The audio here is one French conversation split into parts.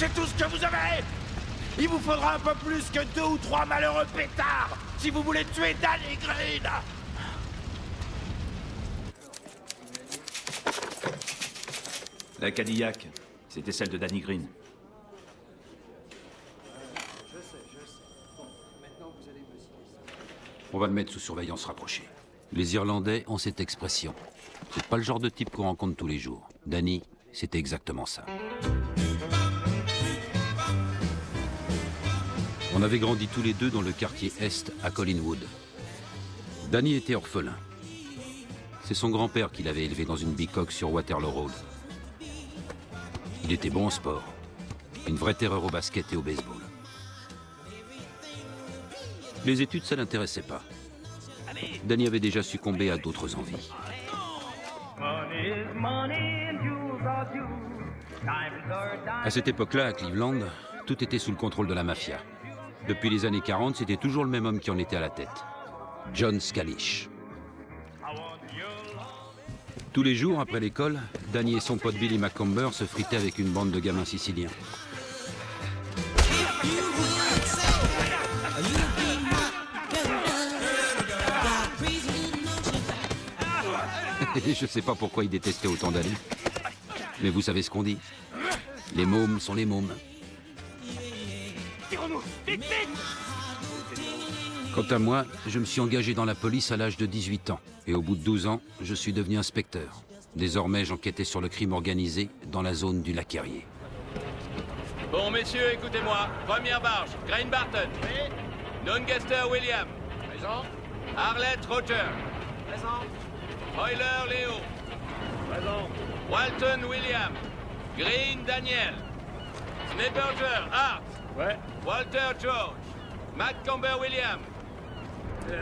C'est tout ce que vous avez! Il vous faudra un peu plus que 2 ou 3 malheureux pétards si vous voulez tuer Danny Green! La Cadillac, c'était celle de Danny Green. On va le mettre sous surveillance rapprochée. Les Irlandais ont cette expression. C'est pas le genre de type qu'on rencontre tous les jours. Danny, c'était exactement ça. On avait grandi tous les deux dans le quartier Est à Collinwood. Danny était orphelin. C'est son grand-père qui l'avait élevé dans une bicoque sur Waterloo Road. Il était bon au sport. Une vraie terreur au basket et au baseball. Les études, ça l'intéressait pas. Danny avait déjà succombé à d'autres envies. À cette époque-là, à Cleveland, tout était sous le contrôle de la mafia. Depuis les années 40, c'était toujours le même homme qui en était à la tête. John Scalish. Tous les jours, après l'école, Danny et son pote Billy Macomber se fritaient avec une bande de gamins siciliens. Je sais pas pourquoi ils détestaient autant Danny. Mais vous savez ce qu'on dit. Les mômes sont les mômes. Quant à moi, je me suis engagé dans la police à l'âge de 18 ans. Et au bout de 12 ans, je suis devenu inspecteur. Désormais, j'enquêtais sur le crime organisé dans la zone du lac Erie. Bon, messieurs, écoutez-moi. Première barge, Graham Barton. Oui. Doncaster William. Présent. Arlette Roger. Présent. Euler Léo. Présent. Walton William. Green Daniel. Snapperger Art. Ouais. Walter George. Macomber William. C'est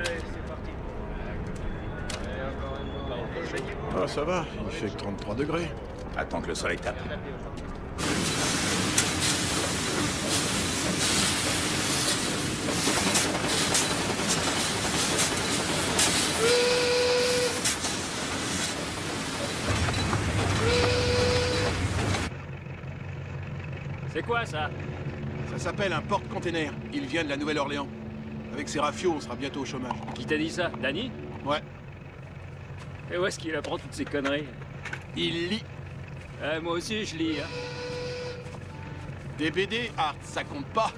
parti. Ah, ça va, il fait que 33 degrés. Attends que le soleil tape. C'est quoi ça? Ça s'appelle un porte-container. Il vient de la Nouvelle-Orléans. Avec ses rafios, on sera bientôt au chômage. Qui t'a dit ça? Danny? Ouais. Et où est-ce qu'il apprend toutes ces conneries? Il lit. Moi aussi, je lis, hein. Des BD, Art, ça compte pas.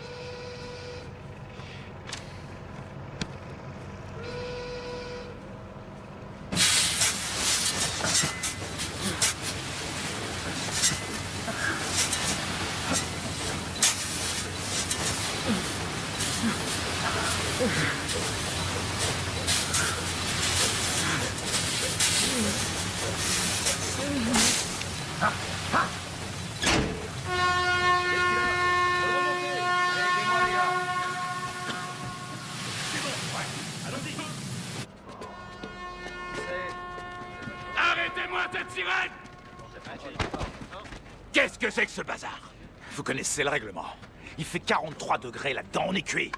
Arrêtez-moi cette sirène! Qu'est-ce que c'est que ce bazar? Vous connaissez le règlement. Il fait 43 degrés là-dedans, on est cuit.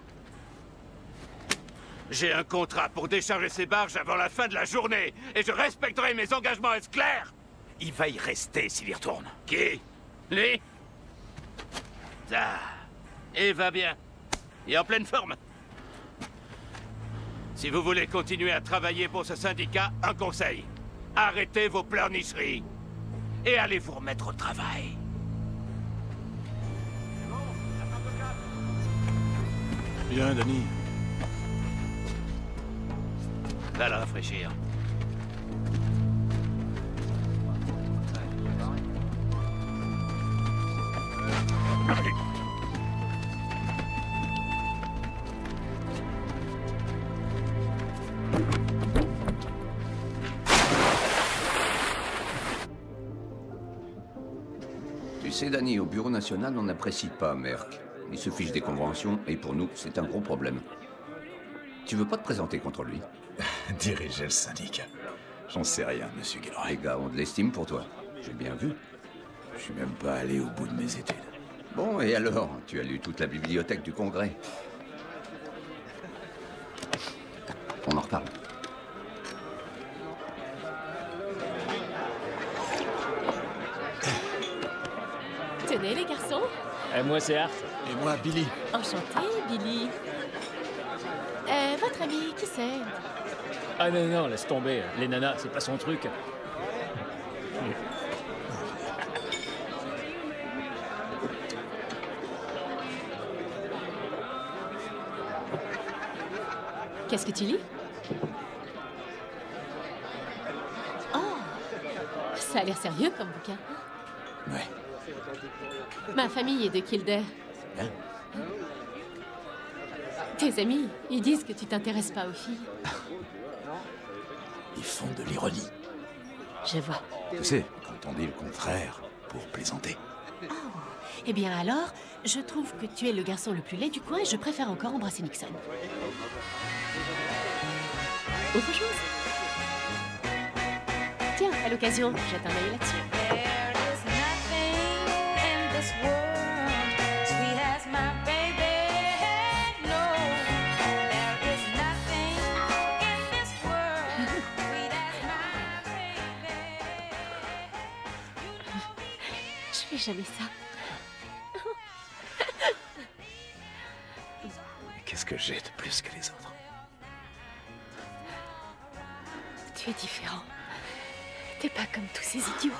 J'ai un contrat pour décharger ces barges avant la fin de la journée, et je respecterai mes engagements, est-ce clair? Il va y rester s'il y retourne. Qui? Lui? Ah, il va bien. Et en pleine forme. Si vous voulez continuer à travailler pour ce syndicat, un conseil. Arrêtez vos pleurnicheries. Et allez vous remettre au travail. Bien, Danny. Va le rafraîchir. Tu sais, Danny, au Bureau National, on n'apprécie pas Merck. Il se fiche des conventions, et pour nous, c'est un gros problème. Tu veux pas te présenter contre lui? Diriger le syndicat. J'en sais rien, monsieur Gilroy. Les gars ont de l'estime pour toi. J'ai bien vu. Je suis même pas allé au bout de mes études. Bon, et alors? Tu as lu toute la bibliothèque du Congrès. On en reparle. Tenez, les garçons. Moi, c'est Art. Et moi, Billy. Enchanté, Billy. Votre ami, qui c'est? Ah non, non, laisse tomber. Les nanas, c'est pas son truc. Qu'est-ce que tu lis? Oh, ça a l'air sérieux comme bouquin. Ouais. Ma famille est de Kildare. Hein? Tes amis, ils disent que tu t'intéresses pas aux filles. Ils font de l'ironie. Je vois. Tu sais, quand on dit le contraire, pour plaisanter. Eh bien alors, je trouve que tu es le garçon le plus laid du coin et je préfère encore embrasser Nixon. Autre chose? Tiens, à l'occasion, jette un œil là-dessus. Je fais jamais ça. Qu'est-ce que j'ai de plus que les autres? Tu es différent. T'es pas comme tous ces idiots.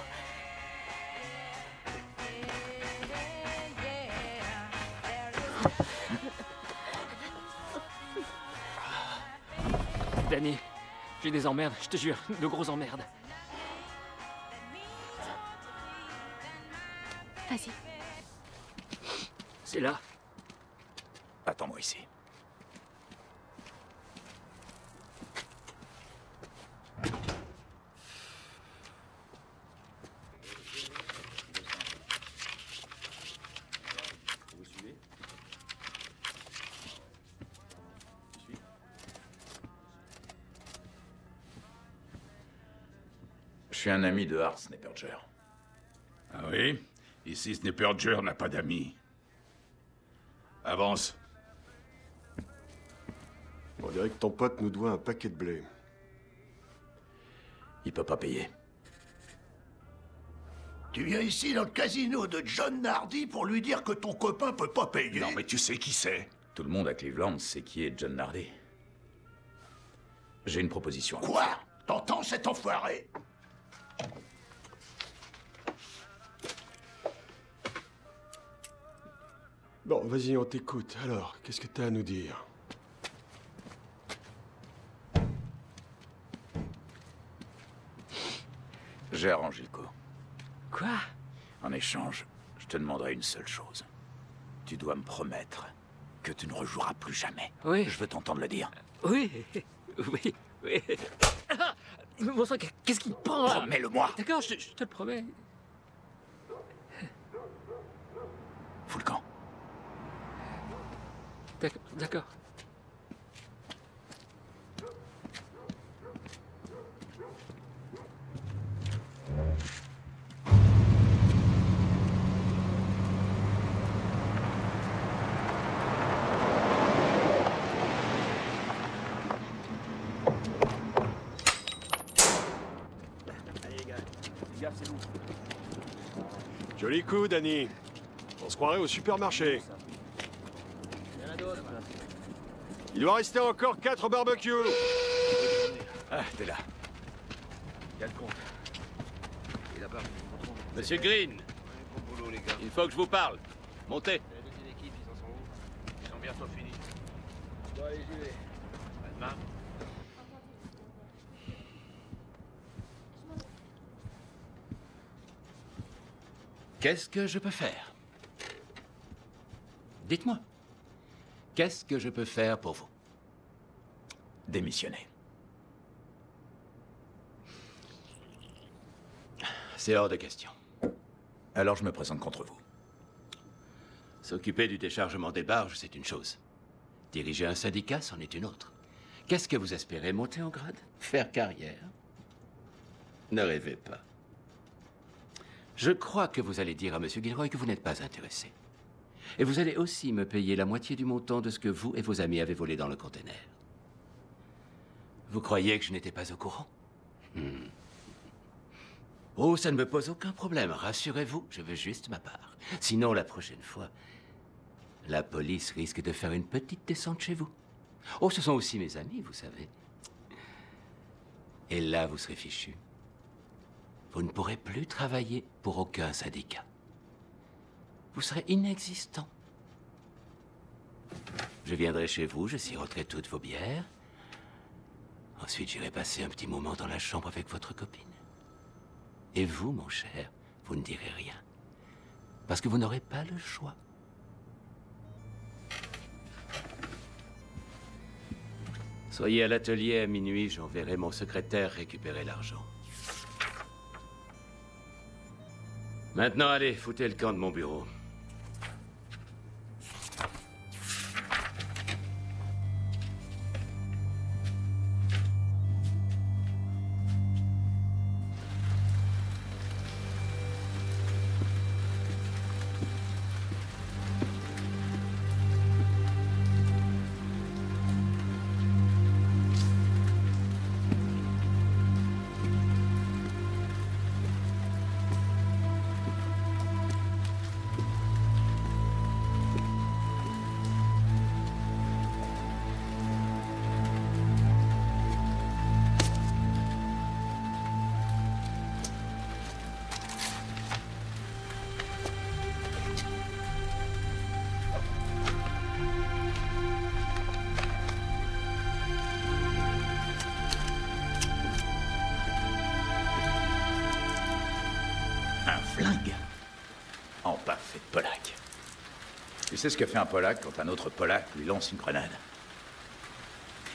Danny, j'ai des emmerdes, je te jure, de grosses emmerdes. Vas-y. C'est là. Attends-moi ici. Je suis un ami de Art Snapperger. Ah oui? Ici, Snapperger n'a pas d'amis. Avance. On dirait que ton pote nous doit un paquet de blé. Il peut pas payer. Tu viens ici dans le casino de John Nardi pour lui dire que ton copain peut pas payer? Non, mais tu sais qui c'est? Tout le monde à Cleveland sait qui est John Nardi. J'ai une proposition. Quoi? T'entends cet enfoiré? Bon, vas-y, on t'écoute. Alors, qu'est-ce que t'as à nous dire? J'ai arrangé le coup. Quoi? En échange, je te demanderai une seule chose. Tu dois me promettre que tu ne rejoueras plus jamais. Oui. Je veux t'entendre le dire. Oui, oui, oui. Ah, bon sang, qu'est-ce qu'il prend là? Promets-le-moi. D'accord, je te le promets. Fous le camp. D'accord, d'accord. Joli coup, Danny. On se croirait au supermarché. Il doit rester encore 4 barbecues. Ah, t'es là. Il y a le compte. Et là-bas, Monsieur Green, il faut que je vous parle. Montez. les équipes, ils en sont où? Ils sont bientôt finis. Bon, allez, j'y vais. À demain. Qu'est-ce que je peux faire? Dites-moi. Qu'est-ce que je peux faire pour vous? Démissionner. C'est hors de question. Alors je me présente contre vous. S'occuper du déchargement des barges, c'est une chose. Diriger un syndicat, c'en est une autre. Qu'est-ce que vous espérez, monter en grade? Faire carrière? Ne rêvez pas. Je crois que vous allez dire à M. Gilroy que vous n'êtes pas intéressé. Et vous allez aussi me payer la moitié du montant de ce que vous et vos amis avez volé dans le conteneur. Vous croyez que je n'étais pas au courant? Oh, ça ne me pose aucun problème. Rassurez-vous, je veux juste ma part. Sinon, la prochaine fois, la police risque de faire une petite descente chez vous. Oh, ce sont aussi mes amis, vous savez. Et là, vous serez fichu. Vous ne pourrez plus travailler pour aucun syndicat. Vous serez inexistant. Je viendrai chez vous, je siroterai toutes vos bières. Ensuite, j'irai passer un petit moment dans la chambre avec votre copine. Et vous, mon cher, vous ne direz rien. Parce que vous n'aurez pas le choix. Soyez à l'atelier à minuit, j'enverrai mon secrétaire récupérer l'argent. Maintenant, allez, foutez le camp de mon bureau. Tu sais ce que fait un Polac quand un autre Polac lui lance une grenade?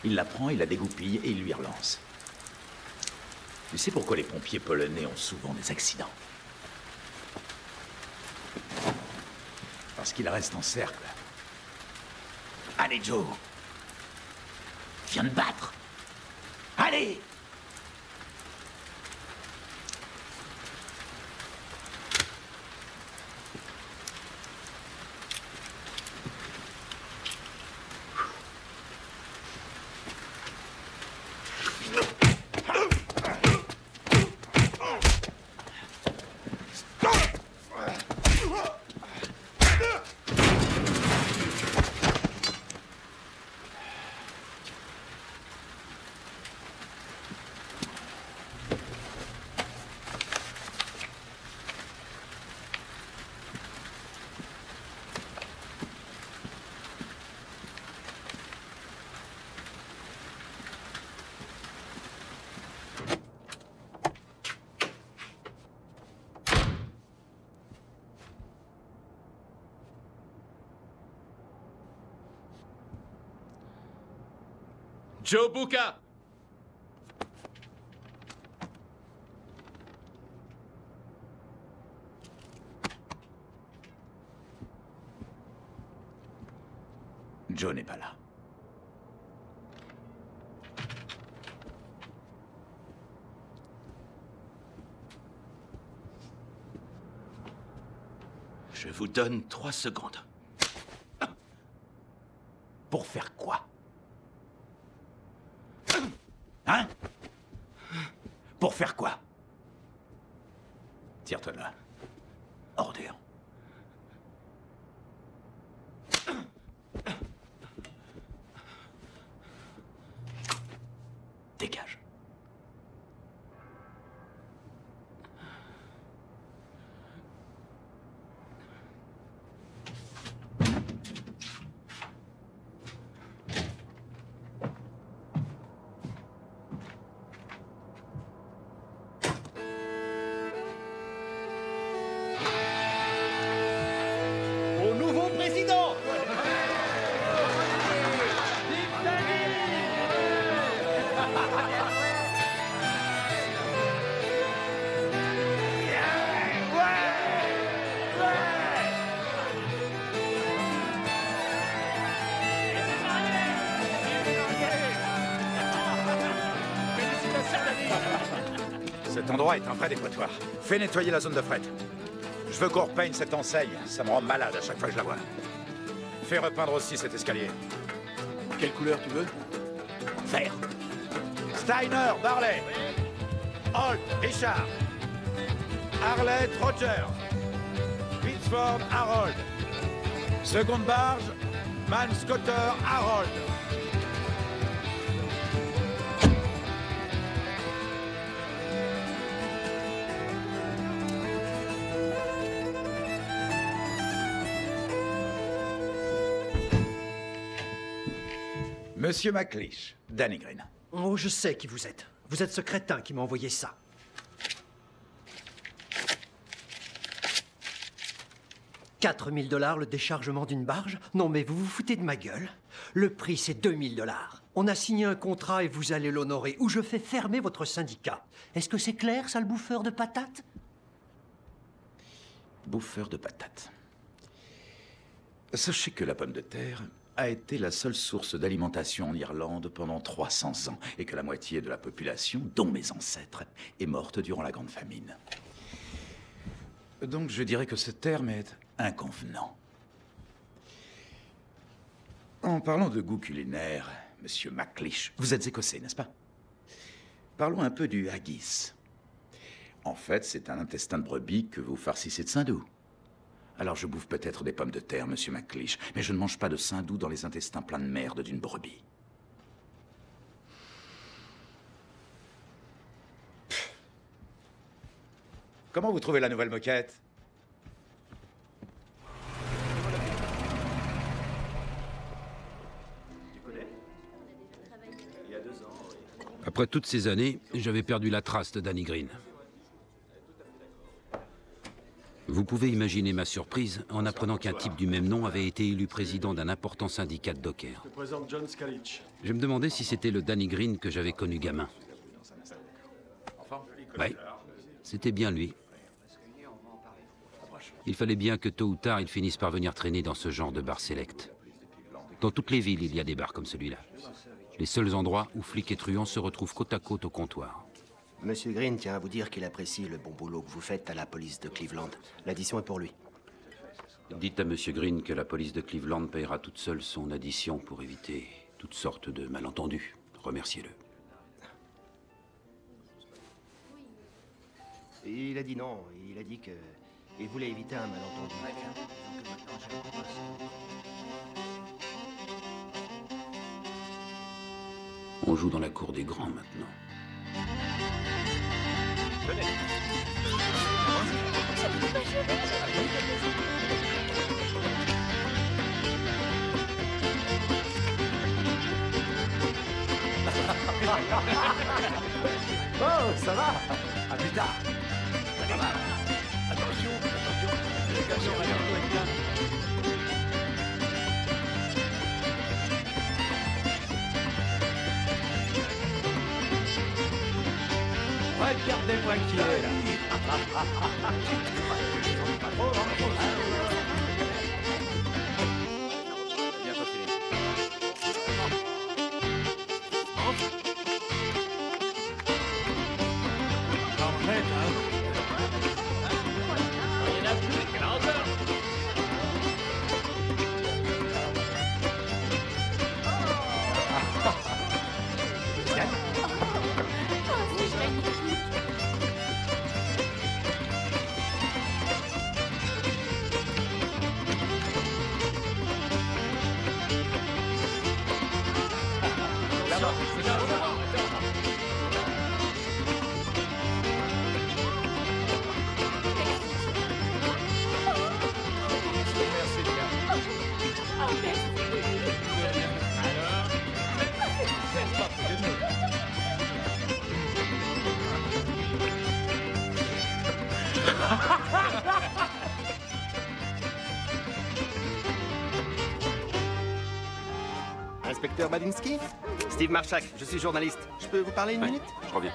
Il la prend, il la dégoupille et il lui relance. Tu sais pourquoi les pompiers polonais ont souvent des accidents? Parce qu'ils restent en cercle. Allez, Joe. Viens te battre. Allez! Joe Buka! Joe n'est pas là. Je vous donne 3 secondes. Pour faire quoi? Hein? Pour faire quoi? Tire-toi là. Ordure. Dégage. Au nouveau président. Cet endroit est un vrai dépotoir. Fais nettoyer la zone de fret. Je veux qu'on repeigne cette enseigne. Ça me rend malade à chaque fois que je la vois. Fais repeindre aussi cet escalier. Quelle couleur tu veux? Vert. Steiner, Barley. Holt, Richard. Arlette, Roger. Pittsford, Harold. Seconde barge, Manscotter, Harold. Monsieur McLeish, Danny Green. Oh, je sais qui vous êtes. Vous êtes ce crétin qui m'a envoyé ça. $4000 le déchargement d'une barge? Non mais vous vous foutez de ma gueule. Le prix c'est $2000. On a signé un contrat et vous allez l'honorer ou je fais fermer votre syndicat. Est-ce que c'est clair, sale bouffeur de patates? Bouffeur de patates. Sachez que la pomme de terre a été la seule source d'alimentation en Irlande pendant 300 ans et que la moitié de la population, dont mes ancêtres, est morte durant la Grande Famine. Donc je dirais que ce terme est inconvenant. En parlant de goût culinaire, Monsieur McLeish, vous êtes écossais, n'est-ce pas? Parlons un peu du haggis. En fait, c'est un intestin de brebis que vous farcissez de saindoux. Alors je bouffe peut-être des pommes de terre, Monsieur McLeish, mais je ne mange pas de saindoux dans les intestins pleins de merde d'une brebis. Pff. Comment vous trouvez la nouvelle moquette? Après toutes ces années, j'avais perdu la trace de Danny Green. Vous pouvez imaginer ma surprise en apprenant qu'un type du même nom avait été élu président d'un important syndicat de dockers. Je te présente John Scalich. Je me demandais si c'était le Danny Green que j'avais connu gamin. Oui, c'était bien lui. Il fallait bien que tôt ou tard, il finisse par venir traîner dans ce genre de bar select. Dans toutes les villes, il y a des bars comme celui-là. Les seuls endroits où flics et truands se retrouvent côte à côte au comptoir. Monsieur Green tient à vous dire qu'il apprécie le bon boulot que vous faites à la police de Cleveland. L'addition est pour lui. Dites à Monsieur Green que la police de Cleveland paiera toute seule son addition pour éviter toutes sortes de malentendus. Remerciez-le. Il a dit non. Il a dit que... il voulait éviter un malentendu. On joue dans la cour des grands maintenant. Venez. Oh, ça va? À plus tard. Attention, attention. Regardez-moi qui est là. Bientôt fini. Il y en a plus, quelle hauteur. inspecteur Badinsky? Steve Marchak, je suis journaliste. Je peux vous parler une minute? Je reviens.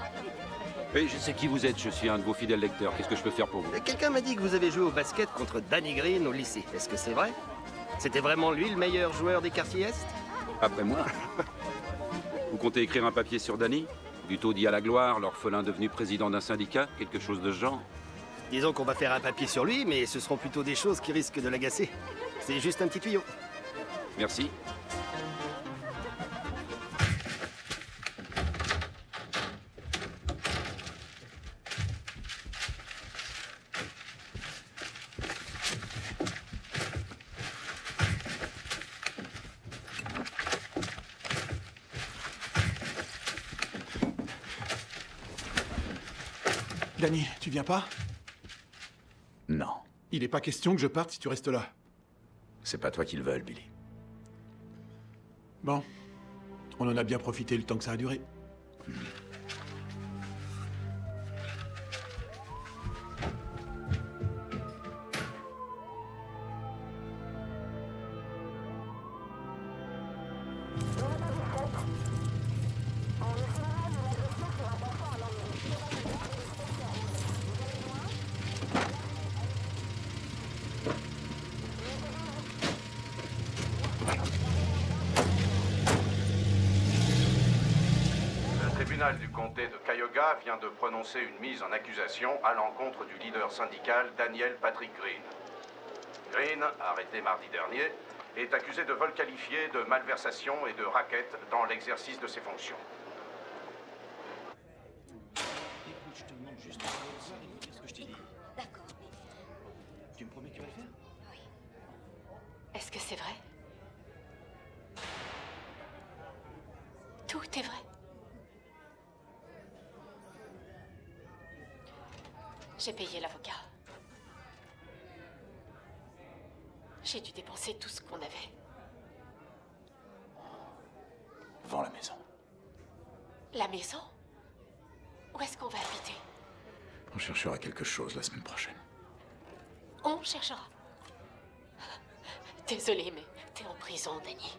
Oui, je sais qui vous êtes, je suis un de vos fidèles lecteurs. Qu'est-ce que je peux faire pour vous? Quelqu'un m'a dit que vous avez joué au basket contre Danny Green au lycée. Est-ce que c'est vrai? C'était vraiment lui le meilleur joueur des quartiers Est? Après moi. Vous comptez écrire un papier sur Danny? Du taudis à la gloire, l'orphelin devenu président d'un syndicat? Quelque chose de ce genre? Disons qu'on va faire un papier sur lui, mais ce seront plutôt des choses qui risquent de l'agacer. C'est juste un petit tuyau. Merci. Danny, tu viens pas? Non. Il n'est pas question que je parte si tu restes là. C'est pas toi qui le veulent, Billy. Bon. On en a bien profité le temps que ça a duré. Le tribunal du comté de Cuyahoga vient de prononcer une mise en accusation à l'encontre du leader syndical Daniel Patrick Green. Green, arrêté mardi dernier, est accusé de vol qualifié, de malversation et de racket dans l'exercice de ses fonctions. Écoute, je te demande juste ce que je t'ai dit. D'accord. Tu me promets que tu vas le faire? Oui. Est-ce que c'est vrai? Tout est vrai. J'ai payé l'avocat. J'ai dû dépenser tout ce qu'on avait. Vends la maison. La maison? Où est-ce qu'on va habiter? On cherchera quelque chose la semaine prochaine. On cherchera. Désolée, mais t'es en prison, Danny.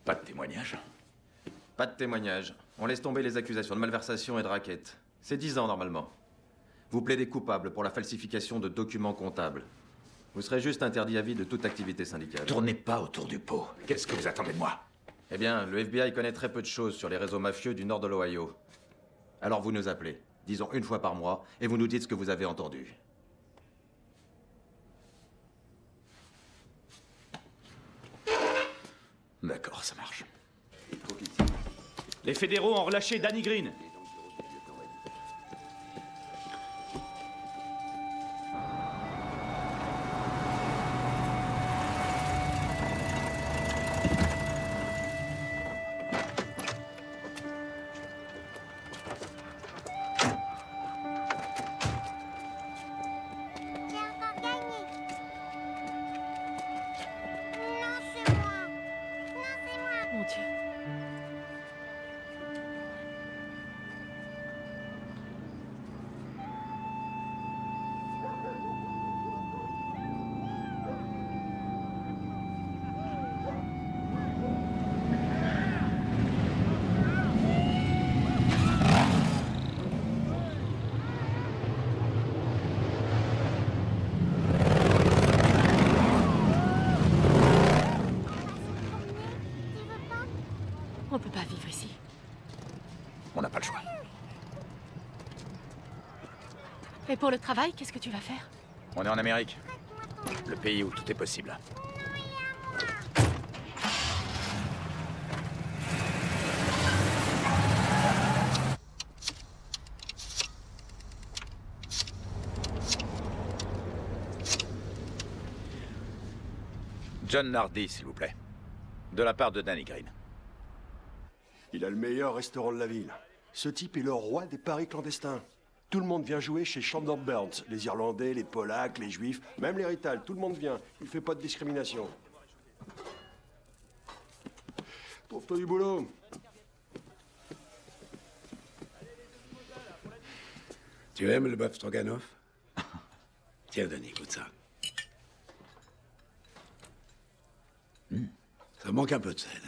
Pas de témoignage? Pas de témoignage. On laisse tomber les accusations de malversation et de racket. C'est 10 ans normalement. Vous plaidez coupable pour la falsification de documents comptables. Vous serez juste interdit à vie de toute activité syndicale. Tournez pas autour du pot. Qu'est-ce que vous attendez de moi? Eh bien, le FBI connaît très peu de choses sur les réseaux mafieux du nord de l'Ohio. Alors vous nous appelez, disons une fois par mois, et vous nous dites ce que vous avez entendu. D'accord, ça marche. Les fédéraux ont relâché Danny Green. Mon Dieu. On peut pas vivre ici. On n'a pas le choix. Et pour le travail, qu'est-ce que tu vas faire? On est en Amérique. Le pays où tout est possible. John Nardi, s'il vous plaît. De la part de Danny Green. Il a le meilleur restaurant de la ville. Ce type est le roi des paris clandestins. Tout le monde vient jouer chez Chandler Burns. Les Irlandais, les Polacs, les Juifs, même les Rital. Tout le monde vient. Il fait pas de discrimination. Trouve-toi du boulot. Tu aimes le bœuf stroganoff? Tiens, Danny, écoute ça. Ça manque un peu de sel,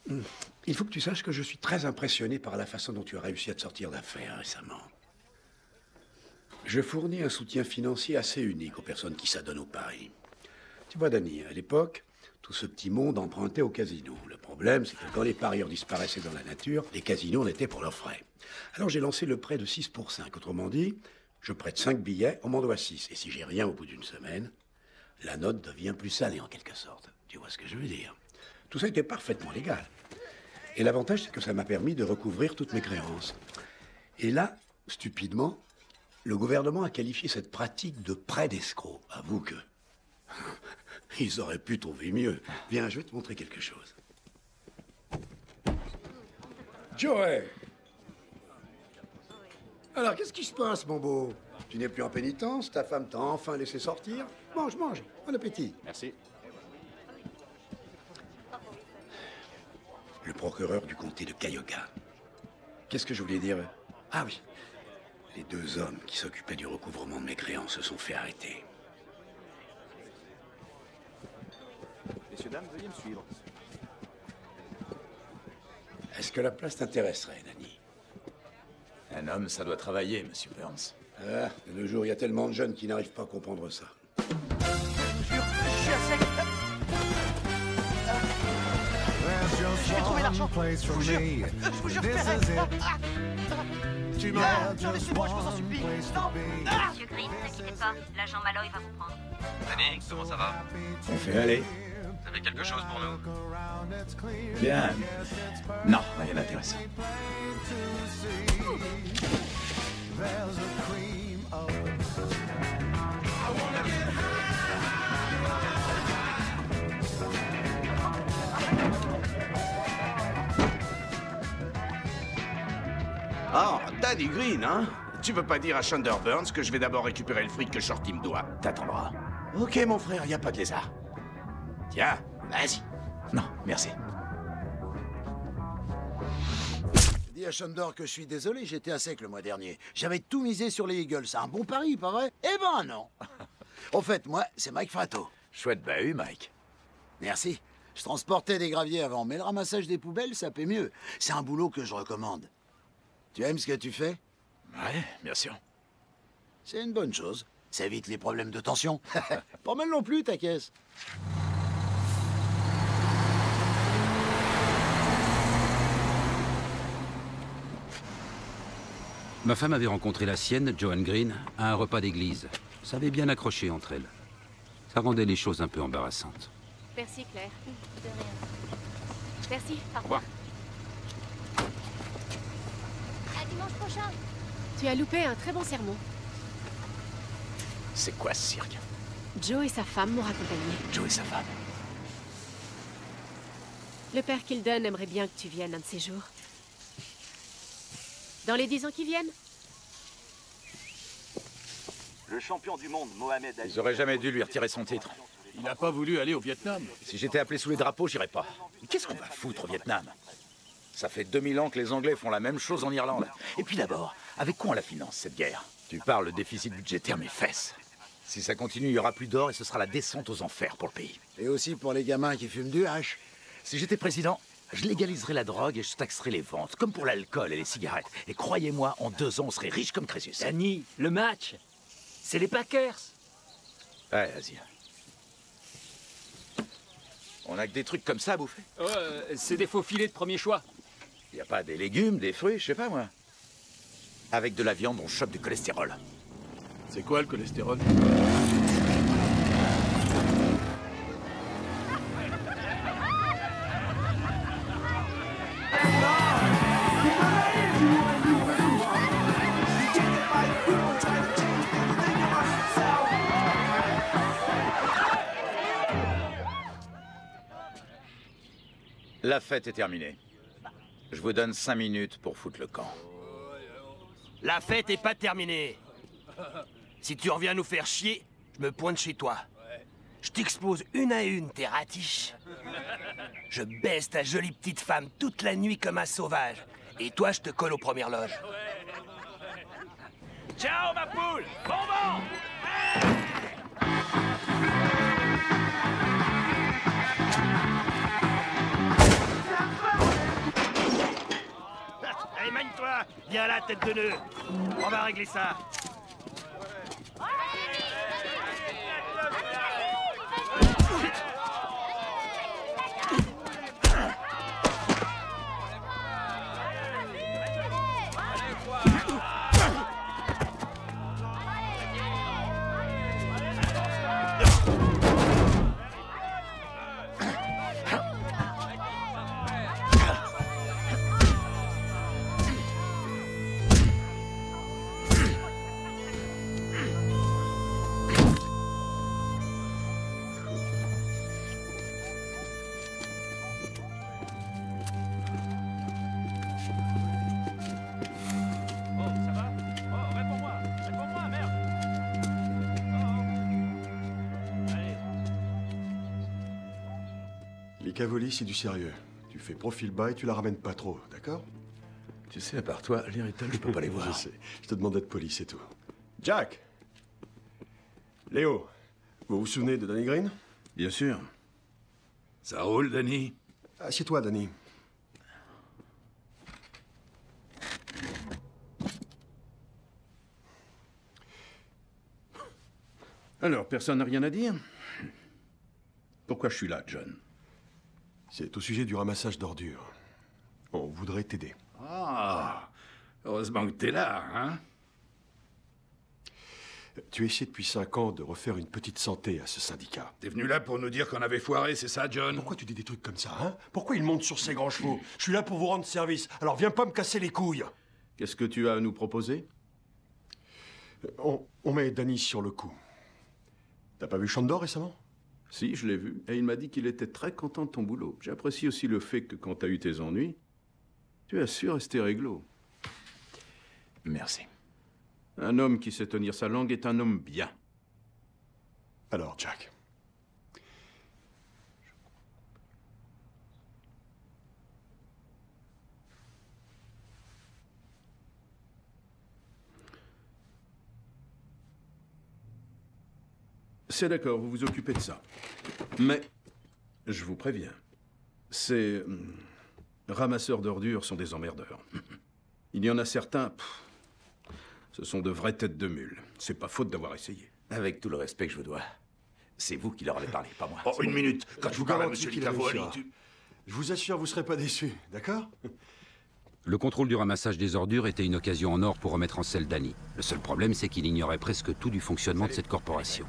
hein? Il faut que tu saches que je suis très impressionné par la façon dont tu as réussi à te sortir d'affaires récemment. Je fournis un soutien financier assez unique aux personnes qui s'adonnent au pari. Tu vois, Danny, à l'époque, tout ce petit monde empruntait au casino. Le problème, c'est que quand les parieurs disparaissaient dans la nature, les casinos en étaient pour leurs frais. Alors j'ai lancé le prêt de 6 pour 5. Autrement dit, je prête 5 billets, on m'en doit 6. Et si j'ai rien au bout d'une semaine, la note devient plus salée en quelque sorte. Tu vois ce que je veux dire? Tout ça était parfaitement légal. Et l'avantage, c'est que ça m'a permis de recouvrir toutes mes créances. Et là, stupidement, le gouvernement a qualifié cette pratique de prêt d'escroc. Avoue que... ils auraient pu trouver mieux. Viens, je vais te montrer quelque chose. Joey! Alors, qu'est-ce qui se passe, mon beau? Tu n'es plus en pénitence? Ta femme t'a enfin laissé sortir? Mange, mange. Bon appétit. Merci. Le procureur du comté de Cayuga. Qu'est-ce que je voulais dire? Ah oui. Les 2 hommes qui s'occupaient du recouvrement de mes créances se sont fait arrêter. Messieurs, dames, veuillez me suivre. Est-ce que la place t'intéresserait, Danny? Un homme, ça doit travailler, monsieur Burns. Ah, de nos jours, il y a tellement de jeunes qui n'arrivent pas à comprendre ça. Je vais trouver l'argent. Je vous jure. Je vous jure. Tu m'as. Non, laissez-moi, je vous en supplie. Non. Monsieur Green, ne quittez pas. L'agent Malloy va vous prendre. Danny, comment ça va? On fait aller. Vous avez quelque chose pour nous? Bien. Non, rien d'intéressant. Oh, Danny Green, hein? Tu veux pas dire à Chandler Burns que je vais d'abord récupérer le fric que Shorty me doit? T'attendras. Ok, mon frère, y a pas de lézard. Tiens, vas-y. Non, merci. Dis à Chandler que je suis désolé, j'étais à sec le mois dernier. J'avais tout misé sur les Eagles. C'est un bon pari, pas vrai? Eh ben non. Au fait, moi, c'est Mike Fratto. Chouette bahut, Mike. Merci. Je transportais des graviers avant, mais le ramassage des poubelles, ça paie mieux. C'est un boulot que je recommande. Tu aimes ce que tu fais? Ouais, bien sûr. C'est une bonne chose. Ça évite les problèmes de tension. Pas mal non plus, ta caisse. Ma femme avait rencontré la sienne, Joanne Green, à un repas d'église. Ça avait bien accroché entre elles. Ça rendait les choses un peu embarrassantes. Merci, Claire. De rien. Merci. Au revoir. À dimanche prochain. Tu as loupé un très bon sermon. C'est quoi ce cirque? Joe et sa femme m'ont raccompagné. Joe et sa femme. Le père Kilden aimerait bien que tu viennes un de ces jours. Dans les 10 ans qui viennent? Le champion du monde, Mohamed Ali. Ils auraient jamais dû lui retirer son titre. Il n'a pas voulu aller au Vietnam. Si j'étais appelé sous les drapeaux, j'irais pas. Mais qu'est-ce qu'on va foutre au Vietnam? Ça fait 2000 ans que les Anglais font la même chose en Irlande. Et puis d'abord, avec quoi on la finance, cette guerre? Tu parles, le déficit budgétaire, mes fesses. Si ça continue, il y aura plus d'or et ce sera la descente aux enfers pour le pays. Et aussi pour les gamins qui fument du hache. Si j'étais président, je légaliserais la drogue et je taxerais les ventes, comme pour l'alcool et les cigarettes. Et croyez-moi, en 2 ans, on serait riche comme Crésus. Danny, le match, c'est les Packers. Ouais, vas-y. On a que des trucs comme ça à bouffer? C'est des faux filets de premier choix. Y a pas des légumes, des fruits, je sais pas moi. Avec de la viande, on chope du cholestérol. C'est quoi le cholestérol? La fête est terminée. Je vous donne 5 minutes pour foutre le camp. La fête est pas terminée. Si tu reviens nous faire chier, je me pointe chez toi. Je t'explose une à une tes ratiches. Je baisse ta jolie petite femme toute la nuit comme un sauvage. Et toi, je te colle aux premières loges. Ciao, ma poule! Bon vent! Allez, manie-toi! Viens là, tête de nœud! On va régler ça! Les cavolis, c'est du sérieux. Tu fais profil bas et tu la ramènes pas trop, d'accord? Tu sais, à part toi, les Rital, je peux pas les voir. Je sais. Je te demande d'être poli, c'est tout. Jack! Léo, vous vous souvenez de Danny Green? Bien sûr. Ça roule, Danny? Assieds-toi, Danny. Alors, personne n'a rien à dire? Pourquoi je suis là, John? C'est au sujet du ramassage d'ordures. On voudrait t'aider. Ah! Heureusement que t'es là, hein? Tu essaies depuis 5 ans de refaire une petite santé à ce syndicat. T'es venu là pour nous dire qu'on avait foiré, c'est ça, John? Pourquoi tu dis des trucs comme ça, hein? Pourquoi il monte sur ses grands chevaux? Je suis là pour vous rendre service, alors viens pas me casser les couilles. Qu'est-ce que tu as à nous proposer? On met Danny sur le coup. T'as pas vu Chandor récemment? Si, je l'ai vu, et il m'a dit qu'il était très content de ton boulot. J'apprécie aussi le fait que quand t'as eu tes ennuis, tu as su rester réglo. Merci. Un homme qui sait tenir sa langue est un homme bien. Alors, Jack. C'est d'accord, vous vous occupez de ça. Mais, je vous préviens, ces ramasseurs d'ordures sont des emmerdeurs. Il y en a certains, ce sont de vraies têtes de mule. C'est pas faute d'avoir essayé. Avec tout le respect que je vous dois, c'est vous qui leur avez parlé, pas moi. Oh, une minute. Quand je vous parle à garantis M. qu'il Litavoli, réussira. Je vous assure, vous serez pas déçus, d'accord? Le contrôle du ramassage des ordures était une occasion en or pour remettre en selle Danny. Le seul problème, c'est qu'il ignorait presque tout du fonctionnement de cette corporation.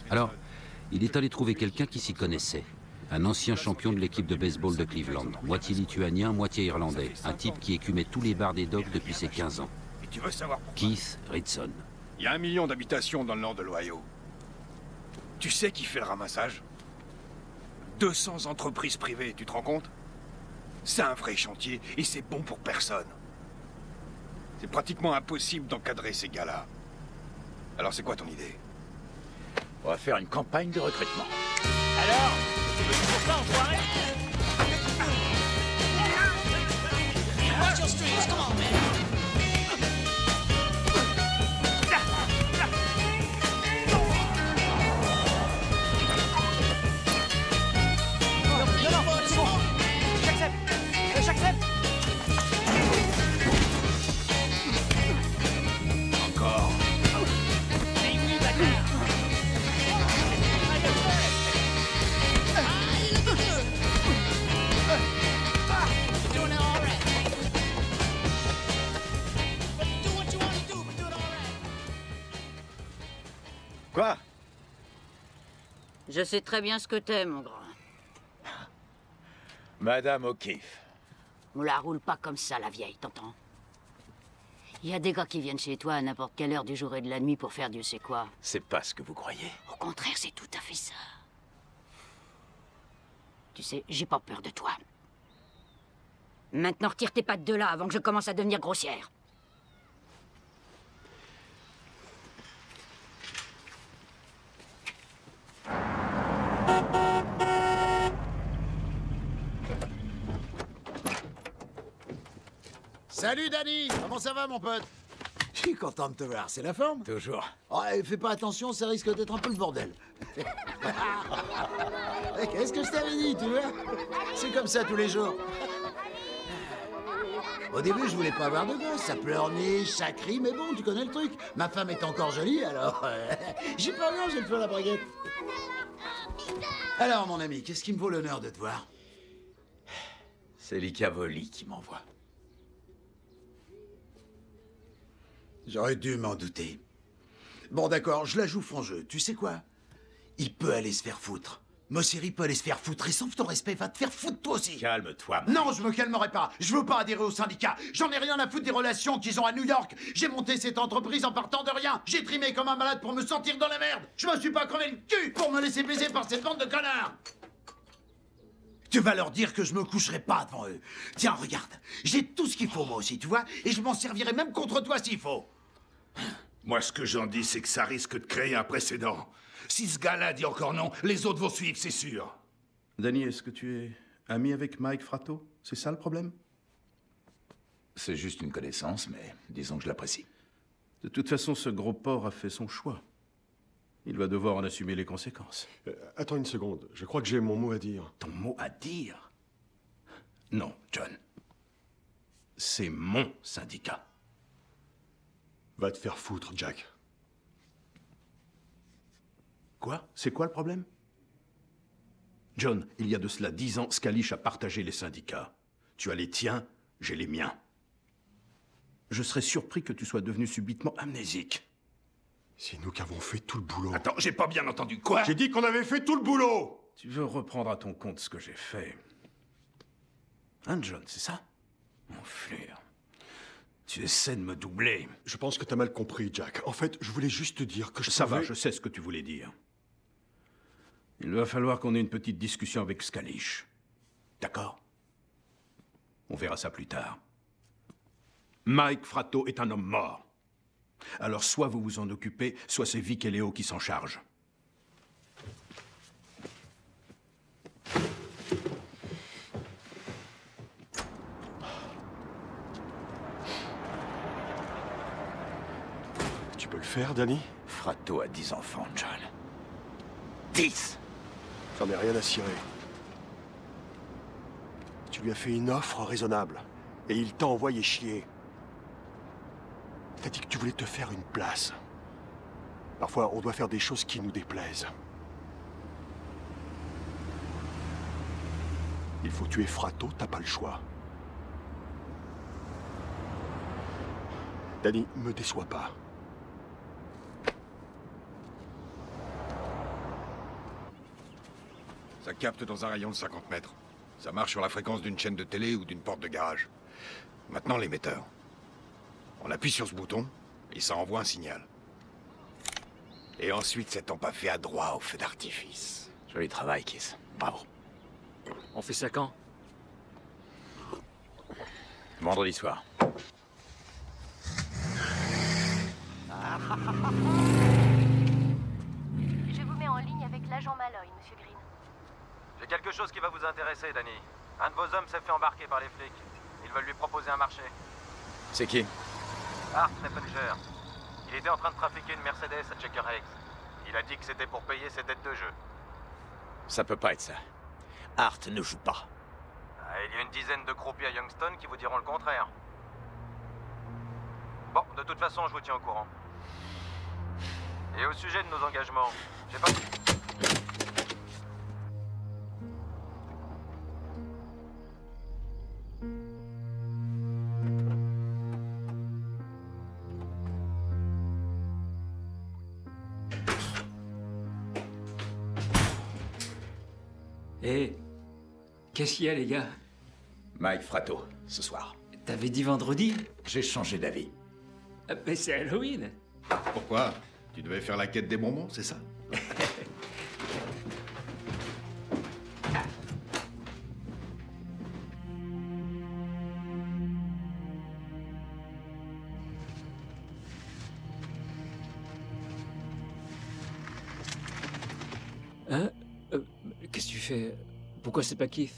Alors, il est allé trouver quelqu'un qui s'y connaissait. Un ancien champion de l'équipe de baseball de Cleveland, moitié lituanien, moitié irlandais. Un type qui écumait tous les bars des docks depuis ses 15 ans. Et tu veux savoir pourquoi? Keith Ritson. Il y a 1 million d'habitations dans le nord de l'Ohio. Tu sais qui fait le ramassage? 200 entreprises privées, tu te rends compte? C'est un vrai chantier et c'est bon pour personne. C'est pratiquement impossible d'encadrer ces gars-là. Alors c'est quoi ton idée? On va faire une campagne de recrutement. Alors, tu veux pour ça, enfoiré? Watch your streets, come on, man. J'accepte. Encore. Quoi? Je sais très bien ce que t'es, mon grand. Madame O'Keefe. On la roule pas comme ça, la vieille, t'entends? Il y a des gars qui viennent chez toi à n'importe quelle heure du jour et de la nuit pour faire Dieu sait quoi. C'est pas ce que vous croyez. Au contraire, c'est tout à fait ça. Tu sais, j'ai pas peur de toi. Maintenant, retire tes pattes de là avant que je commence à devenir grossière. Salut Danny, comment ça va mon pote? Je suis content de te voir, c'est la forme? Toujours. Oh, et fais pas attention, ça risque d'être un peu le bordel. Qu'est-ce que je t'avais dit, tu vois? C'est comme ça tous les jours. Au début, je voulais pas avoir de gosse, ça pleurniche, ça crie, mais bon, tu connais le truc. Ma femme est encore jolie, alors... j'ai pas rien, j'ai le feu à la braguette. Alors, mon ami, qu'est-ce qui me vaut l'honneur de te voir? C'est l'Icavoli qui m'envoie. J'aurais dû m'en douter. Bon, d'accord, je la joue franc jeu. Tu sais quoi? Il peut aller se faire foutre. Mosseri peut aller se faire foutre. Et sauf ton respect, va te faire foutre toi aussi. Calme-toi. Non, je me calmerai pas. Je veux pas adhérer au syndicat. J'en ai rien à foutre des relations qu'ils ont à New York. J'ai monté cette entreprise en partant de rien. J'ai trimé comme un malade pour me sentir dans la merde. Je me suis pas crevé le cul pour me laisser baiser par cette bande de connards. Tu vas leur dire que je me coucherai pas devant eux. Tiens, regarde. J'ai tout ce qu'il faut, moi aussi, tu vois. Et je m'en servirai même contre toi s'il faut. Moi, ce que j'en dis, c'est que ça risque de créer un précédent. Si ce gars-là dit encore non, les autres vont suivre, c'est sûr. Danny, est-ce que tu es ami avec Mike Fratto? C'est ça le problème? C'est juste une connaissance, mais disons que je l'apprécie. De toute façon, ce gros porc a fait son choix. Il va devoir en assumer les conséquences. Attends une seconde, je crois que j'ai mon mot à dire. Ton mot à dire? Non, John. C'est mon syndicat. Va te faire foutre, Jack. Quoi? C'est quoi le problème? John, il y a de cela 10 ans, Scalish a partagé les syndicats. Tu as les tiens, j'ai les miens. Je serais surpris que tu sois devenu subitement amnésique. C'est nous qui avons fait tout le boulot. Attends, j'ai pas bien entendu. Quoi? J'ai dit qu'on avait fait tout le boulot! Tu veux reprendre à ton compte ce que j'ai fait. Hein, John, c'est ça? Mon frère. Tu essaies de me doubler. Je pense que t'as mal compris, Jack. En fait, je voulais juste te dire que Ça va, je sais ce que tu voulais dire. Il va falloir qu'on ait une petite discussion avec Scalish. D'accord? On verra ça plus tard. Mike Fratto est un homme mort. Alors soit vous vous en occupez, soit c'est Vic et Léo qui s'en chargent. Tu peux le faire, Danny? Fratto a 10 enfants, John. 10! J'en ai rien à cirer. Tu lui as fait une offre raisonnable. Et il t'a envoyé chier. T'as dit que tu voulais te faire une place. Parfois, on doit faire des choses qui nous déplaisent. Il faut tuer Fratto, t'as pas le choix. Danny, me déçois pas. Ça capte dans un rayon de 50 mètres. Ça marche sur la fréquence d'une chaîne de télé ou d'une porte de garage. Maintenant, l'émetteur. On appuie sur ce bouton et ça envoie un signal. Et ensuite, c'est empaffé à droit au feu d'artifice. Joli travail, Kiss. Bravo. On fait ça quand? Vendredi soir. Je vous mets en ligne avec l'agent Malloy, monsieur Green. J'ai quelque chose qui va vous intéresser, Danny. Un de vos hommes s'est fait embarquer par les flics. Ils veulent lui proposer un marché. C'est qui? Art Neppenger. Il était en train de trafiquer une Mercedes à Checker Heights. Il a dit que c'était pour payer ses dettes de jeu. Ça peut pas être ça. Art ne joue pas. Il y a une dizaine de croupiers à Youngstown qui vous diront le contraire. Bon, de toute façon, je vous tiens au courant. Et au sujet de nos engagements, j'ai pas... Hé, qu'est-ce qu'il y a, les gars? Mike Fratto, ce soir. T'avais dit vendredi? J'ai changé d'avis. Mais c'est Halloween. Pourquoi? Tu devais faire la quête des bonbons, c'est ça? Hein? Qu'est-ce que tu fais? Pourquoi c'est pas Keith?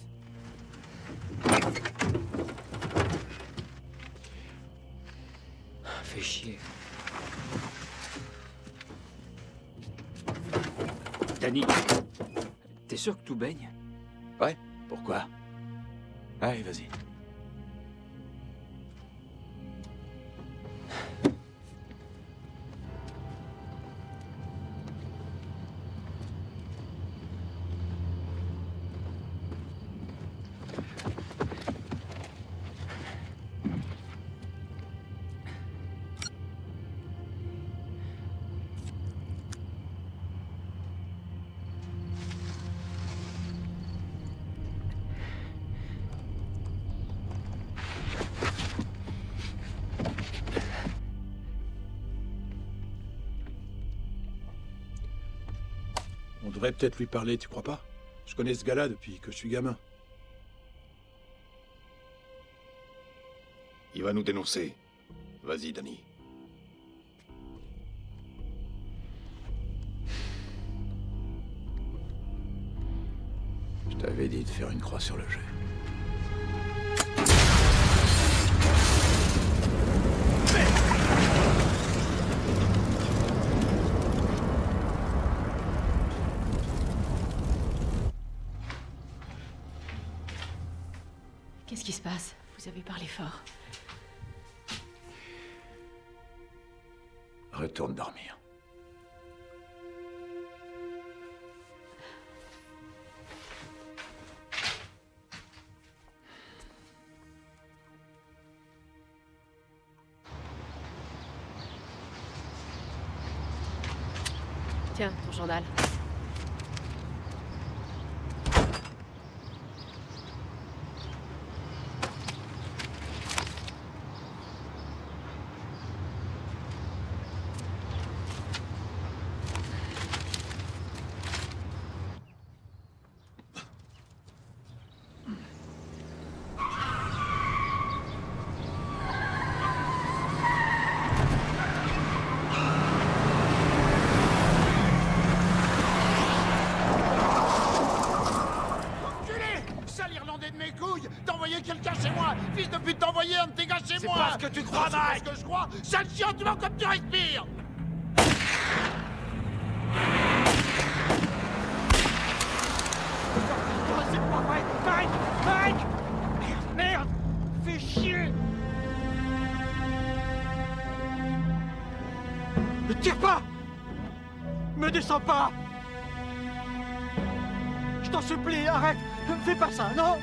fait chier. Danny, t'es sûr que tout baigne? Ouais, pourquoi? Allez, vas-y. On devrait peut-être lui parler, tu crois pas? Je connais ce gars-là depuis que je suis gamin. Il va nous dénoncer. Vas-y, Danny. Je t'avais dit de faire une croix sur le jeu. Qu'est-ce qui se passe? Vous avez parlé fort. Retourne dormir. Tiens, ton journal. Fils de pute, t'envoyer un de tes gars chez moi! C'est pas ce que tu crois, Mike! C'est pas ce que je crois! Sale chien, tu vois comme tu respires! C'est pas vrai! Mike! Mike! Merde! Fais chier! Ne tire pas! Me descends pas! Je t'en supplie, arrête! Ne fais pas ça, non!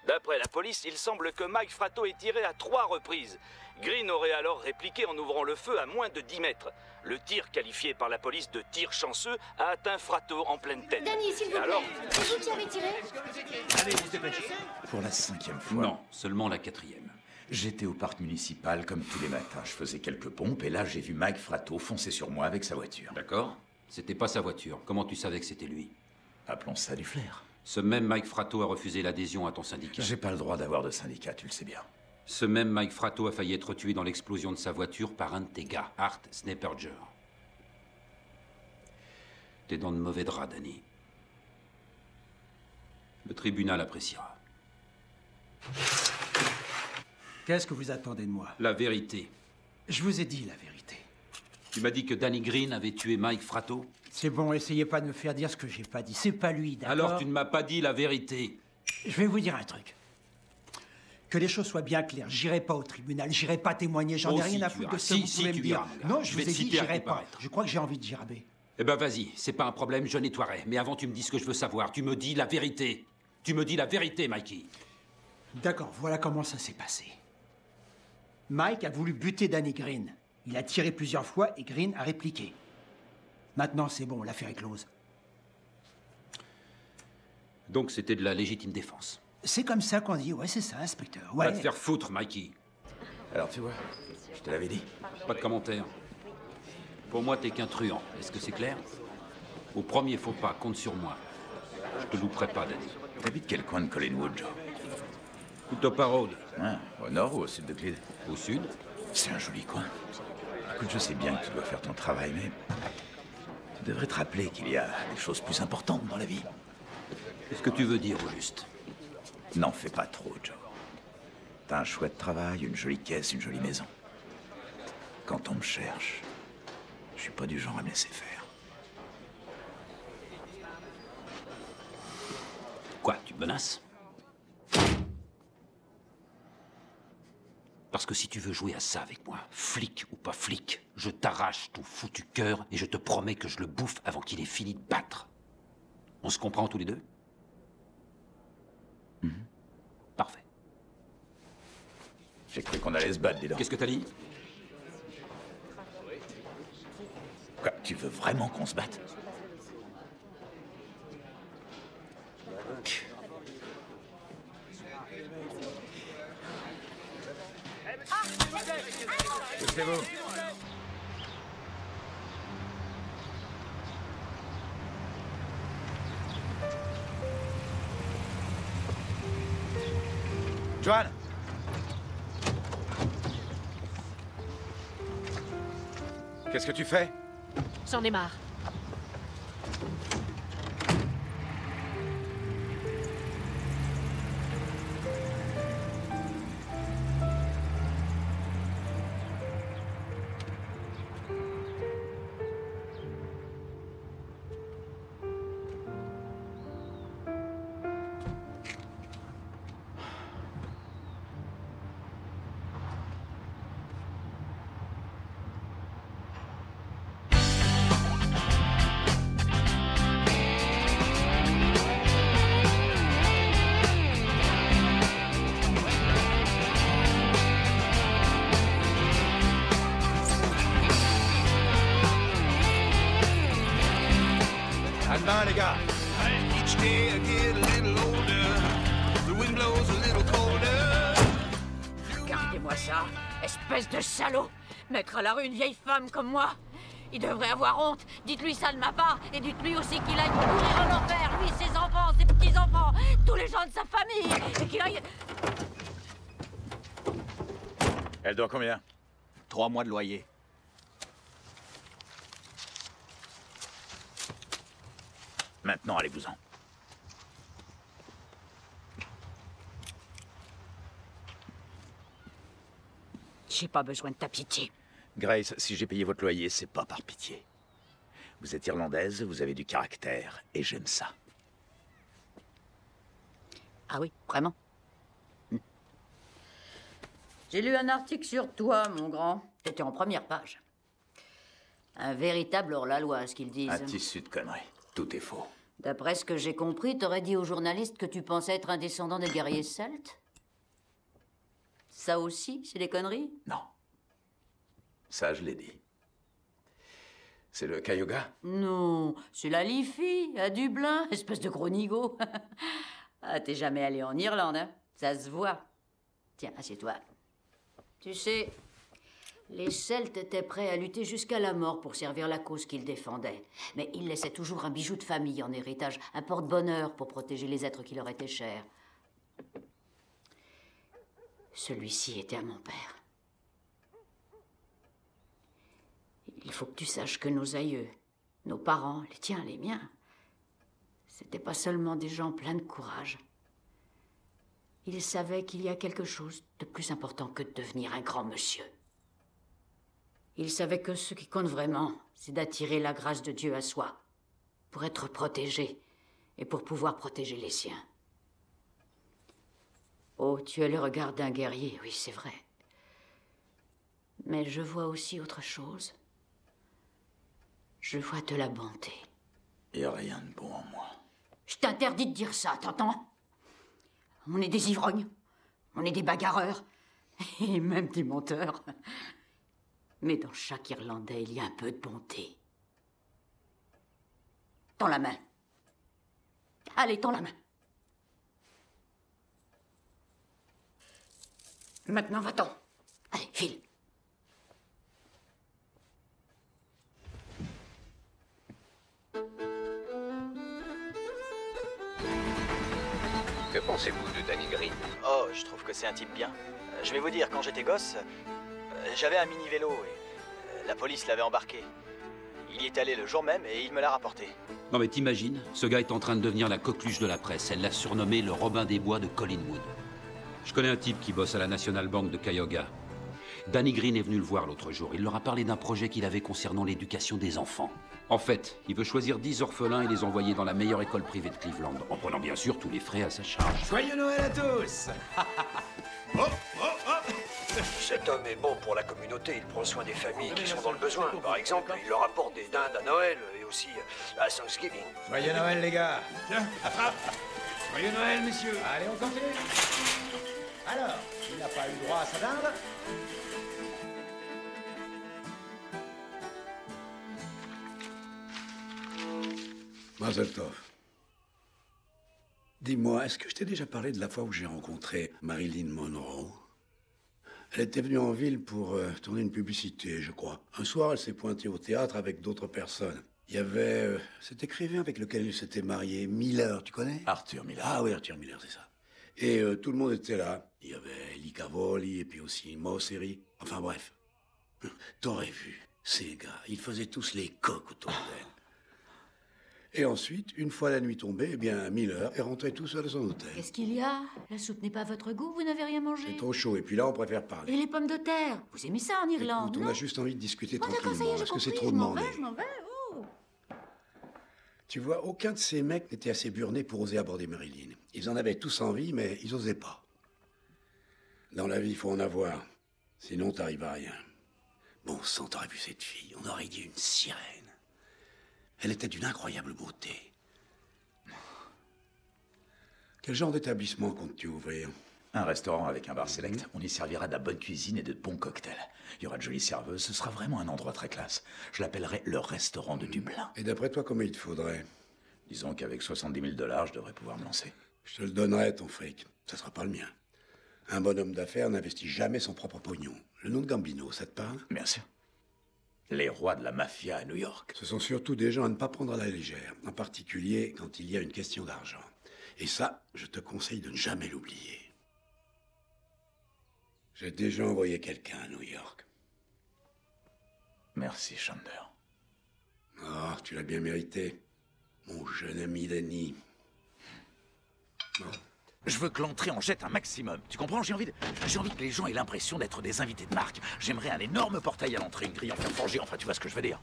D'après la police, il semble que Mike Fratto ait tiré à 3 reprises. Green aurait alors répliqué en ouvrant le feu à moins de 10 mètres. Le tir, qualifié par la police de tir chanceux, a atteint Fratto en pleine tête. Danny, s'il vous plaît, alors... c'est vous qui avez tiré? Allez, vous dépêchez. Pour la 5e fois. Non, seulement la 4e. J'étais au parc municipal comme tous les matins. Je faisais quelques pompes et là, j'ai vu Mike Fratto foncer sur moi avec sa voiture. D'accord. C'était pas sa voiture. Comment tu savais que c'était lui? Appelons ça du flair. Ce même Mike Fratto a refusé l'adhésion à ton syndicat. J'ai pas le droit d'avoir de syndicat, tu le sais bien. Ce même Mike Fratto a failli être tué dans l'explosion de sa voiture par un de tes gars, Art Snaperger. T'es dans de mauvais draps, Danny. Le tribunal appréciera. Qu'est-ce que vous attendez de moi? La vérité. Je vous ai dit la vérité. Tu m'as dit que Danny Green avait tué Mike Fratto? C'est bon, essayez pas de me faire dire ce que j'ai pas dit. C'est pas lui, d'accord? Alors tu ne m'as pas dit la vérité. Je vais vous dire un truc. Que les choses soient bien claires, j'irai pas au tribunal, j'irai pas témoigner, j'en ai rien à foutre de ce que vous pouvez me dire. Non, je vous ai dit, j'irai pas. Je crois que j'ai envie de giraber. Eh ben vas-y, c'est pas un problème, je nettoierai. Mais avant, tu me dis ce que je veux savoir. Tu me dis la vérité. Tu me dis la vérité, Mikey. D'accord, voilà comment ça s'est passé. Mike a voulu buter Danny Green. Il a tiré plusieurs fois et Green a répliqué. Maintenant, c'est bon, l'affaire est close. Donc c'était de la légitime défense. C'est comme ça qu'on dit, ouais, c'est ça, inspecteur. Ouais. Va te faire foutre, Mikey. Alors tu vois, je te l'avais dit. Pas de commentaire. Pour moi, t'es qu'un truand. Est-ce que c'est clair? Au premier faux pas, compte sur moi. Je te louperai pas, Danny. T'habites quel coin de Collinwood, Joe? Coutoppa Road. Ah, au nord ou au sud de Clyde? Au sud. C'est un joli coin. Écoute, je sais bien que tu dois faire ton travail, mais... tu devrais te rappeler qu'il y a des choses plus importantes dans la vie. Qu'est-ce que tu veux dire, au juste? N'en fais pas trop, Joe. T'as un chouette travail, une jolie caisse, une jolie maison. Quand on me cherche, je suis pas du genre à me laisser faire. Quoi, tu me menaces? Parce que si tu veux jouer à ça avec moi, flic ou pas flic, je t'arrache ton foutu cœur et je te promets que je le bouffe avant qu'il ait fini de battre. On se comprend tous les deux? Parfait. J'ai cru qu'on allait se battre, dis donc. Qu'est-ce que t'as dit? Quoi, tu veux vraiment qu'on se batte? Poussez-vous. Joanne! Qu'est-ce que tu fais? J'en ai marre. À demain, les gars. Each day I get a little older. The wind blows a little colder. Regardez-moi ça, espèce de salaud. Mettre à la rue une vieille femme comme moi. Il devrait avoir honte. Dites-lui ça de ma part. Et dites-lui aussi qu'il aille mourir en enfer. Lui, ses enfants, ses petits-enfants, tous les gens de sa famille. Et qu'il aille... Elle doit combien? 3 mois de loyer. Maintenant, allez-vous-en. J'ai pas besoin de ta pitié. Grace, si j'ai payé votre loyer, c'est pas par pitié. Vous êtes irlandaise, vous avez du caractère, et j'aime ça. Ah oui, vraiment? J'ai lu un article sur toi, mon grand. T'étais en première page. Un véritable hors-la-loi, ce qu'ils disent. Un tissu de conneries. Tout est faux. D'après ce que j'ai compris, t'aurais dit aux journalistes que tu pensais être un descendant des guerriers celtes? Ça aussi, c'est des conneries? Non. Ça, je l'ai dit. C'est le Cayuga? Non, c'est la Liffey, à Dublin, espèce de gros nigo. Ah, t'es jamais allé en Irlande, hein? Ça se voit. Tiens, assieds-toi. Tu sais, les Celtes étaient prêts à lutter jusqu'à la mort pour servir la cause qu'ils défendaient. Mais ils laissaient toujours un bijou de famille en héritage, un porte-bonheur pour protéger les êtres qui leur étaient chers. Celui-ci était à mon père. Il faut que tu saches que nos aïeux, nos parents, les tiens, les miens, c'était pas seulement des gens pleins de courage. Ils savaient qu'il y a quelque chose de plus important que de devenir un grand monsieur. Ils savaient que ce qui compte vraiment, c'est d'attirer la grâce de Dieu à soi, pour être protégé et pour pouvoir protéger les siens. Oh, tu as le regard d'un guerrier, oui, c'est vrai. Mais je vois aussi autre chose. Je vois de la bonté. Il n'y a rien de bon en moi. Je t'interdis de dire ça, t'entends? On est des ivrognes, on est des bagarreurs, et même des menteurs. Mais dans chaque Irlandais, il y a un peu de bonté. Tends la main. Allez, tends la main. Maintenant, va-t'en. Allez, file. Que pensez-vous de Danny Green? Oh, je trouve que c'est un type bien. Je vais vous dire, quand j'étais gosse, j'avais un mini-vélo et la police l'avait embarqué. Il y est allé le jour même et il me l'a rapporté. Non mais t'imagines, ce gars est en train de devenir la coqueluche de la presse. Elle l'a surnommé le Robin des Bois de Collinwood. Je connais un type qui bosse à la National Bank de Cuyahoga. Danny Green est venu le voir l'autre jour. Il leur a parlé d'un projet qu'il avait concernant l'éducation des enfants. En fait, il veut choisir 10 orphelins et les envoyer dans la meilleure école privée de Cleveland, en prenant bien sûr tous les frais à sa charge. Joyeux Noël à tous. Cet homme est bon pour la communauté, il prend soin des familles qui sont dans le besoin. Par exemple, il leur apporte des dindes à Noël et aussi à Thanksgiving. Joyeux Noël les gars. Tiens, attrape. Joyeux Noël messieurs. Allez, on continue. Alors, il n'a pas eu droit à sa dinde? Mazel tov. Dis-moi, est-ce que je t'ai déjà parlé de la fois où j'ai rencontré Marilyn Monroe? Elle était venue en ville pour tourner une publicité, je crois. Un soir, elle s'est pointée au théâtre avec d'autres personnes. Il y avait cet écrivain avec lequel il s'était marié, Miller, tu connais? Arthur Miller. Ah oui, Arthur Miller, c'est ça. Et tout le monde était là. Il y avait Lee Cavoli et puis aussi Mosseri. Enfin bref. T'aurais vu, ces gars, ils faisaient tous les coqs autour d'elle. Et ensuite, une fois la nuit tombée, eh bien, Miller est rentré tout seul à son hôtel. Qu'est-ce qu'il y a? La soupe n'est pas à votre goût, vous n'avez rien mangé? C'est trop chaud, et puis là, on préfère parler. Et les pommes de terre? Vous aimez ça en Irlande? Écoute, on non a juste envie de discuter Oh, d'accord, ça y tranquillement. est, j'ai Est-ce que c'est compris, trop demandé? Je m'en vais, oh. Tu vois, aucun de ces mecs n'était assez burné pour oser aborder Marilyn. Ils en avaient tous envie, mais ils osaient pas. Dans la vie, il faut en avoir. Sinon, t'arrives à rien. Bon sang, t'aurais vu cette fille, on aurait dit une sirène. Elle était d'une incroyable beauté. Quel genre d'établissement comptes-tu ouvrir? Un restaurant avec un bar select. On y servira de la bonne cuisine et de bons cocktails. Il y aura de jolies serveuses. Ce sera vraiment un endroit très classe. Je l'appellerai le restaurant de Dublin. Et d'après toi, combien il te faudrait? Disons qu'avec 70 000 $, je devrais pouvoir me lancer. Je te le donnerai, ton fric. Ça sera pas le mien. Un bonhomme d'affaires n'investit jamais son propre pognon. Le nom de Gambino, ça te parle? Bien sûr. Les rois de la mafia à New York. Ce sont surtout des gens à ne pas prendre à la légère. En particulier quand il y a une question d'argent. Et ça, je te conseille de ne jamais l'oublier. J'ai déjà envoyé quelqu'un à New York. Merci, Chandler. Oh, tu l'as bien mérité. Mon jeune ami Danny. Bon. Je veux que l'entrée en jette un maximum. Tu comprends? J'ai envie que les gens aient l'impression d'être des invités de marque. J'aimerais un énorme portail à l'entrée, une grille en fer forgé. Enfin, tu vois ce que je veux dire.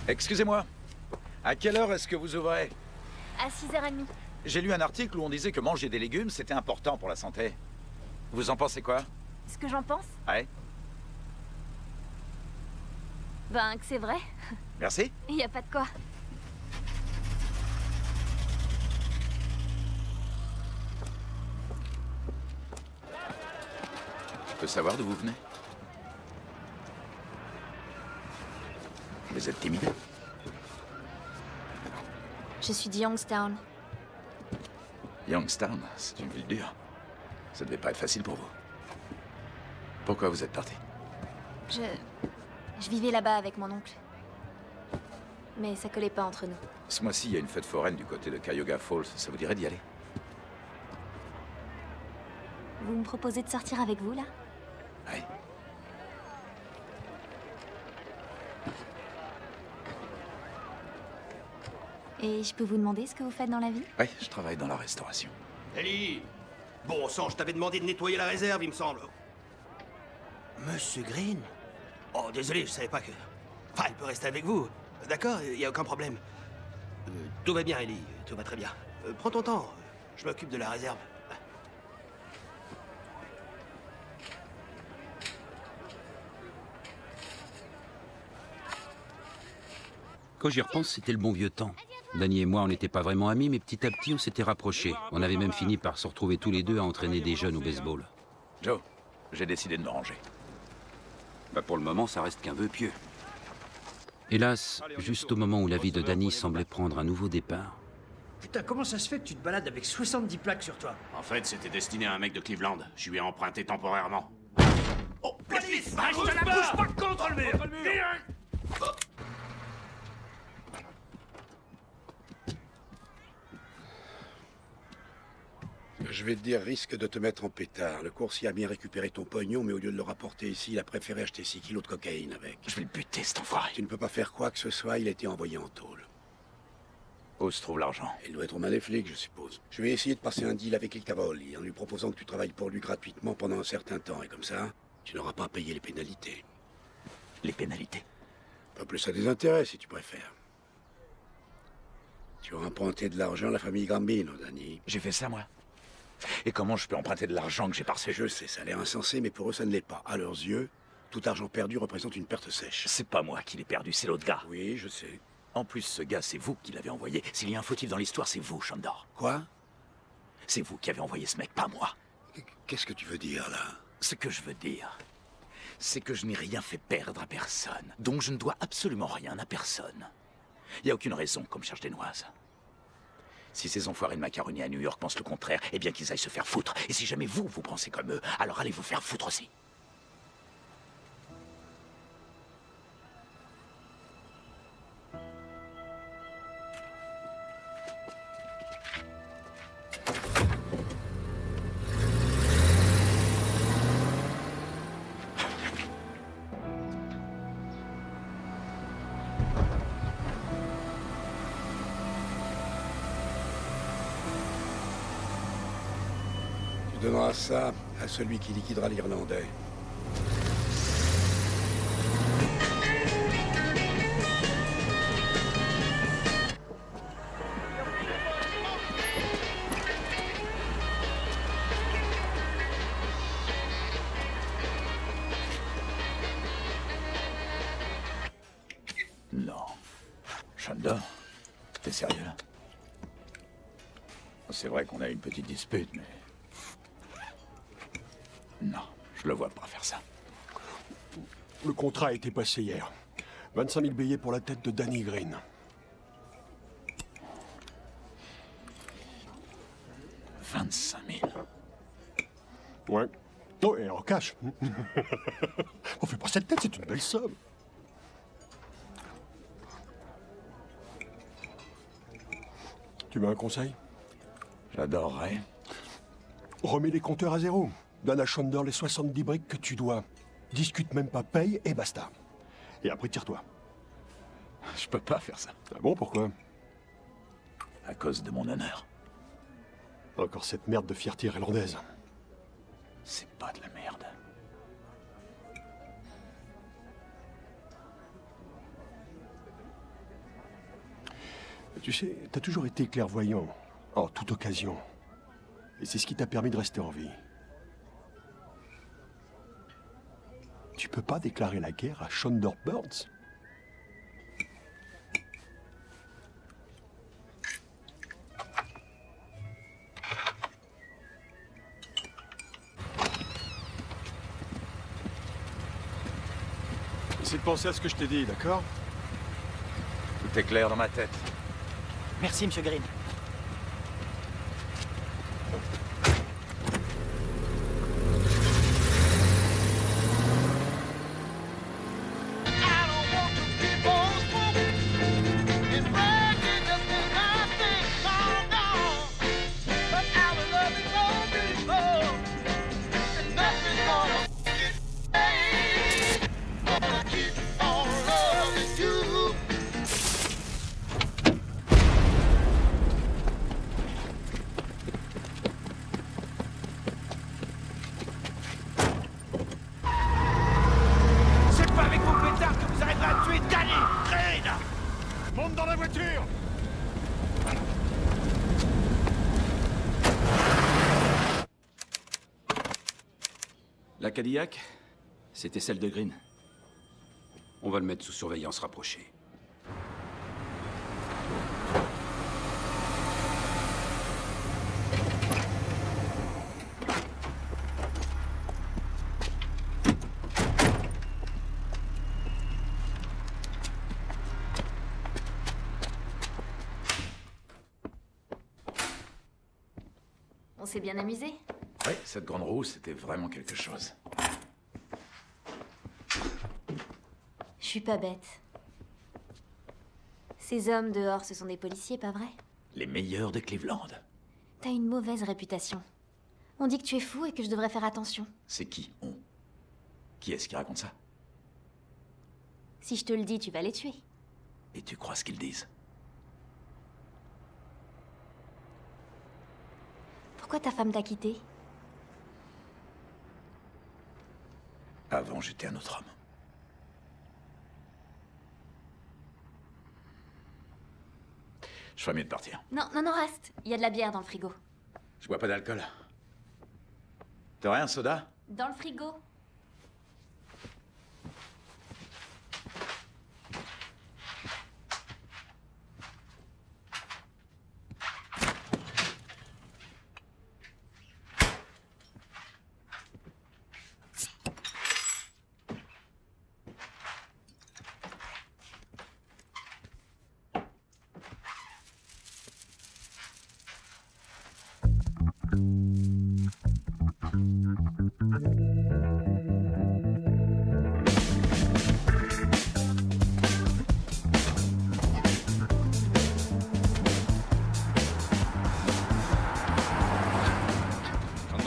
Excusez-moi. À quelle heure est-ce que vous ouvrez? À 6h30. J'ai lu un article où on disait que manger des légumes, c'était important pour la santé. Vous en pensez quoi? Ce que j'en pense? Ouais. Ben, que c'est vrai. Merci. Il n'y a pas de quoi. Je peux savoir d'où vous venez? Vous êtes timide? Je suis de Youngstown. Youngstown, c'est une ville dure. Ça devait pas être facile pour vous. Pourquoi vous êtes parti? Je vivais là-bas avec mon oncle. Mais ça collait pas entre nous. Ce mois-ci, il y a une fête foraine du côté de Cuyahoga Falls. Ça vous dirait d'y aller? Vous me proposez de sortir avec vous, là? Oui. Et je peux vous demander ce que vous faites dans la vie? Oui, je travaille dans la restauration. Ellie! Bon sang, je t'avais demandé de nettoyer la réserve, il me semble. Monsieur Green? Oh, désolé, je savais pas que... Enfin, il peut rester avec vous. D'accord, il n'y a aucun problème. Tout va bien, Ellie, tout va très bien. Prends ton temps, je m'occupe de la réserve. Quand j'y repense, c'était le bon vieux temps. Danny et moi, on n'était pas vraiment amis, mais petit à petit, on s'était rapprochés. On avait même fini par se retrouver tous les deux à entraîner des jeunes au baseball. Joe, j'ai décidé de me ranger. Bah pour le moment, ça reste qu'un vœu pieux. Hélas, juste au moment où la vie de Danny semblait prendre un nouveau départ... Putain, comment ça se fait que tu te balades avec 70 plaques sur toi? En fait, c'était destiné à un mec de Cleveland. Je lui ai emprunté temporairement. Oh, police! Je te la bouge pas contre le mur! je vais te dire, risque de te mettre en pétard. Le coursier a bien récupéré ton pognon, mais au lieu de le rapporter ici, il a préféré acheter 6 kilos de cocaïne avec. Je vais le buter, cet enfoiré. Tu ne peux pas faire quoi que ce soit, il a été envoyé en tôle. Où se trouve l'argent? Il doit être aux mains des flics, je suppose. Je vais essayer de passer un deal avec Il Cavoli, en lui proposant que tu travailles pour lui gratuitement pendant un certain temps, et comme ça, tu n'auras pas à payer les pénalités. Les pénalités? Pas plus à des intérêts, si tu préfères. Tu as emprunté de l'argent à la famille Gambino, Danny. J'ai fait ça, moi. Et comment je peux emprunter de l'argent que j'ai parcé? Je sais, ça a l'air insensé, mais pour eux, ça ne l'est pas. À leurs yeux, tout argent perdu représente une perte sèche. C'est pas moi qui l'ai perdu, c'est l'autre gars. Oui, je sais. En plus, ce gars, c'est vous qui l'avez envoyé. S'il y a un fautif dans l'histoire, c'est vous, Shandor. Quoi? C'est vous qui avez envoyé ce mec, pas moi. Qu'est-ce que tu veux dire, là? Ce que je veux dire, c'est que je n'ai rien fait perdre à personne. Donc je ne dois absolument rien à personne. Il n'y a aucune raison qu'on me cherche des noises. Si ces enfoirés de macaroni à New York pensent le contraire, eh bien qu'ils aillent se faire foutre. Et si jamais vous pensez comme eux, alors allez vous faire foutre aussi. Tu donneras ça à celui qui liquidera l'Irlandais. Non. Shandor, t'es sérieux là? C'est vrai qu'on a une petite dispute, mais... Non, je le vois pas faire ça. Le contrat a été passé hier. 25 000 billets pour la tête de Danny Green. « 25 000 » Ouais. Oh, et en cash. On fait pas cette tête, c'est une belle somme. Tu veux un conseil? J'adorerais. Remets les compteurs à zéro. Donne à Shandor les 70 briques que tu dois. Discute même pas, paye et basta. Et après, tire-toi. Je peux pas faire ça. Ah bon, pourquoi? À cause de mon honneur. Encore cette merde de fierté irlandaise. C'est pas de la merde. Tu sais, t'as toujours été clairvoyant, en toute occasion. Et c'est ce qui t'a permis de rester en vie. Tu peux pas déclarer la guerre à Shandor Burns? Essaie de penser à ce que je t'ai dit, d'accord? Tout est clair dans ma tête. Merci, Monsieur Green. La Cadillac, c'était celle de Green. On va le mettre sous surveillance rapprochée. On s'est bien amusé. Oui, cette grande roue, c'était vraiment quelque chose. Je suis pas bête. Ces hommes dehors, ce sont des policiers, pas vrai? Les meilleurs de Cleveland. T'as une mauvaise réputation. On dit que tu es fou et que je devrais faire attention. C'est qui, on? Qui est-ce qui raconte ça? Si je te le dis, tu vas les tuer. Et tu crois ce qu'ils disent? Pourquoi ta femme t'a quitté? Avant, j'étais un autre homme. Je ferais mieux de partir. Non, non, non, reste. Il y a de la bière dans le frigo. Je bois pas d'alcool. T'aurais un soda? Dans le frigo.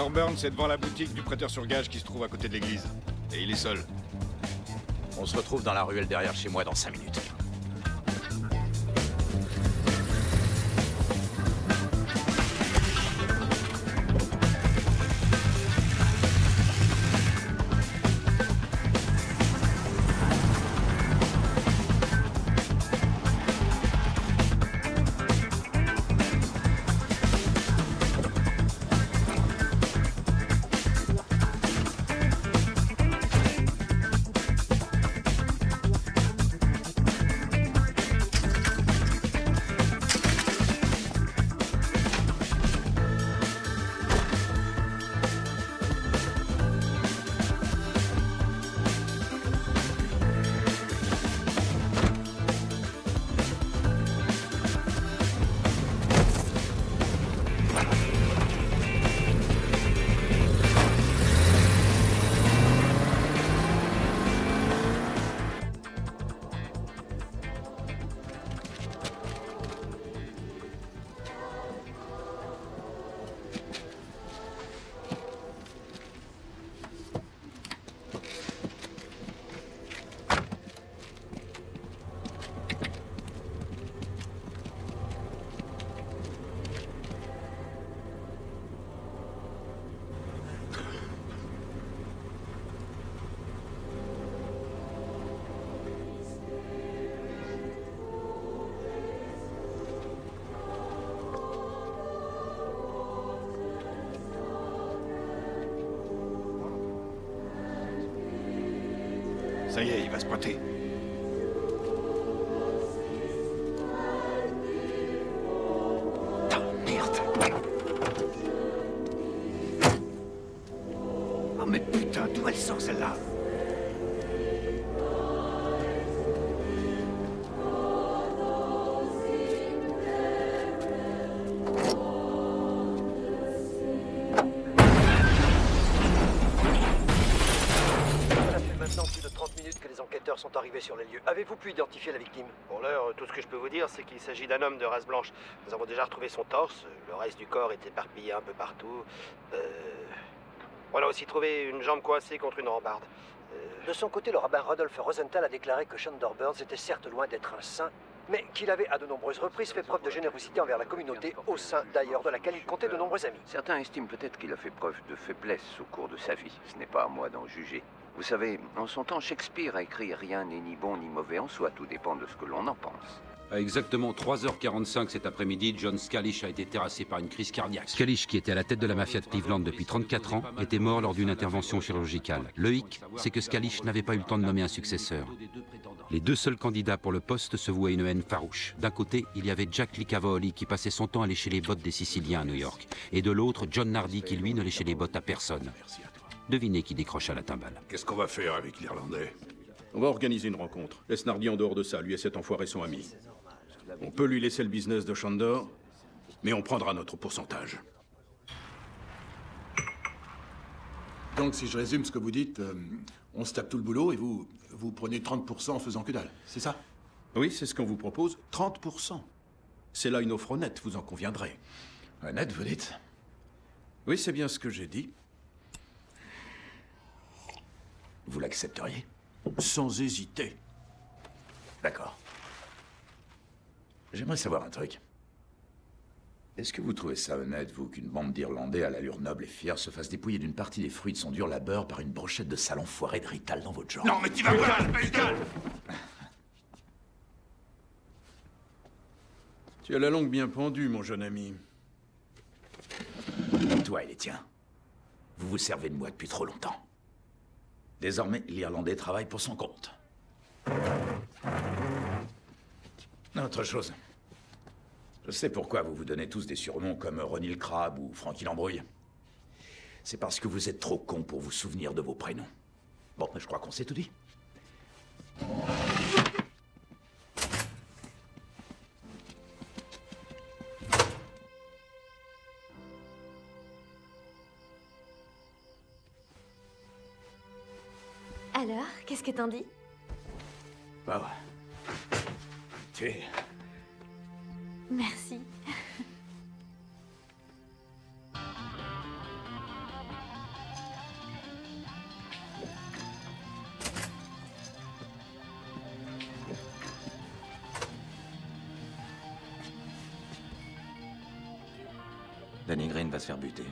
Thorburn, c'est devant la boutique du prêteur sur gage qui se trouve à côté de l'église. Et il est seul. On se retrouve dans la ruelle derrière chez moi dans 5 minutes. Ça y est, il va se pointer. Oh mais putain, d'où elle sort celle-là? Sont arrivés sur les lieux. Avez-vous pu identifier la victime? Pour l'heure, tout ce que je peux vous dire, c'est qu'il s'agit d'un homme de race blanche. Nous avons déjà retrouvé son torse, le reste du corps est éparpillé un peu partout. On a aussi trouvé une jambe coincée contre une rambarde. De son côté, le rabbin Rodolphe Rosenthal a déclaré que Chandor Burns était certes loin d'être un saint, mais qu'il avait à de nombreuses reprises fait preuve de générosité envers la communauté, au sein d'ailleurs de laquelle il comptait de nombreux amis. Certains estiment peut-être qu'il a fait preuve de faiblesse au cours de sa vie. Ce n'est pas à moi d'en juger. Vous savez, en son temps, Shakespeare a écrit « Rien n'est ni bon ni mauvais en soi, tout dépend de ce que l'on en pense ». À exactement 3h45 cet après-midi, John Scalish a été terrassé par une crise cardiaque. Scalish, qui était à la tête de la mafia de Cleveland depuis 34 ans, était mort lors d'une intervention chirurgicale. Le hic, c'est que Scalish n'avait pas eu le temps de nommer un successeur. Les deux seuls candidats pour le poste se vouaient une haine farouche. D'un côté, il y avait Jack Licavoli, qui passait son temps à lécher les bottes des Siciliens à New York. Et de l'autre, John Nardi, qui lui ne léchait les bottes à personne. Devinez qui décrocha la timbale. Qu'est-ce qu'on va faire avec l'Irlandais? On va organiser une rencontre. Laisse Nardi en dehors de ça, lui et cet enfoiré sont amis. On peut lui laisser le business de Chandor, mais on prendra notre pourcentage. Donc, si je résume ce que vous dites, on se tape tout le boulot et vous prenez 30% en faisant que dalle, c'est ça? Oui, c'est ce qu'on vous propose, 30%. C'est là une offre honnête, vous en conviendrez. Honnête, vous dites? Oui, c'est bien ce que j'ai dit. Vous l'accepteriez? Sans hésiter. D'accord. J'aimerais savoir un truc. Est-ce que vous trouvez ça honnête, vous, qu'une bande d'Irlandais à l'allure noble et fière se fasse dépouiller d'une partie des fruits de son dur labeur par une brochette de sale enfoiré de Rital dans votre genre? Non, mais tu vas pas, calme. Tu as la langue bien pendue, mon jeune ami. Toi et les tiens, vous vous servez de moi depuis trop longtemps. Désormais, l'Irlandais travaille pour son compte. Autre chose. Je sais pourquoi vous vous donnez tous des surnoms comme Ronnie le Crabe ou Frankie l'Embrouille. C'est parce que vous êtes trop cons pour vous souvenir de vos prénoms. Bon, je crois qu'on s'est tout dit. Alors, qu'est-ce que t'en dis? Bah ouais. Tu es... Merci. Danny Green va se faire buter.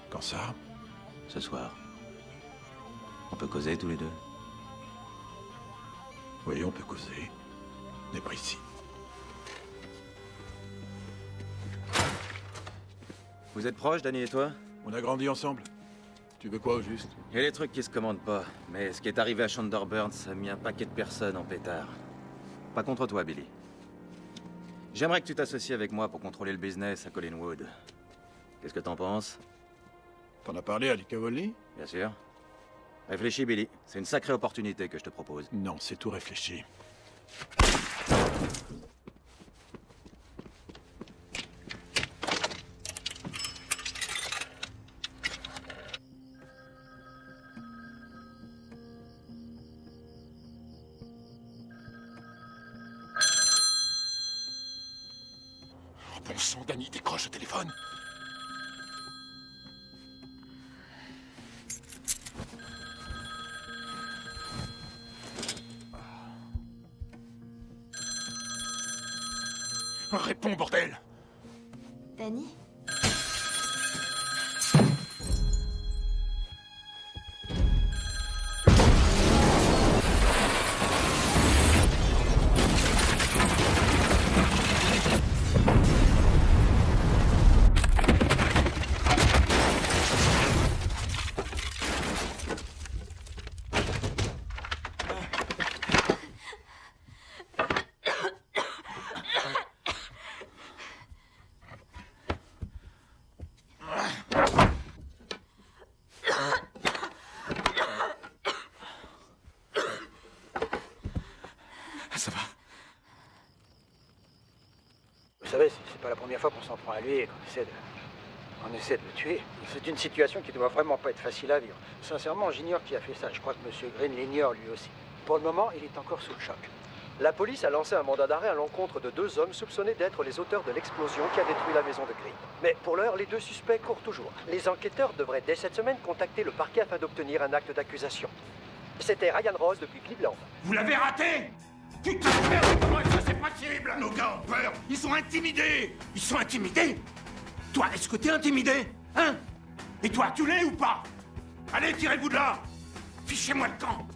Quand ça? Ce soir. On peut causer tous les deux? Oui, on peut causer. Mais pas ici. Vous êtes proches, Danny et toi? On a grandi ensemble. Tu veux quoi au juste? Il y a des trucs qui se commandent pas, mais ce qui est arrivé à Chandler Burns a mis un paquet de personnes en pétard. Pas contre toi, Billy. J'aimerais que tu t'associes avec moi pour contrôler le business à Collinwood. Qu'est-ce que t'en penses? T'en as parlé à Lee Cavoli? Bien sûr. Réfléchis, Billy. C'est une sacrée opportunité que je te propose. Non, c'est tout réfléchi. Oh bon sang, Danny, décroche le téléphone. Réponds, bordel! Danny? Ça va? Vous savez, c'est pas la première fois qu'on s'en prend à lui et qu'on essaie de le tuer. C'est une situation qui doit vraiment pas être facile à vivre. Sincèrement, j'ignore qui a fait ça. Je crois que M. Green l'ignore lui aussi. Pour le moment, il est encore sous le choc. La police a lancé un mandat d'arrêt à l'encontre de 2 hommes soupçonnés d'être les auteurs de l'explosion qui a détruit la maison de Green. Mais pour l'heure, les 2 suspects courent toujours. Les enquêteurs devraient dès cette semaine contacter le parquet afin d'obtenir un acte d'accusation. C'était Ryan Ross depuis Cleveland. Vous l'avez raté! Putain de merde, comment ça c'est possible? Nos gars ont peur, ils sont intimidés! Ils sont intimidés? Toi, est-ce que t'es intimidé? Hein? Et toi, tu l'es ou pas? Allez, tirez-vous de là! Fichez-moi le camp!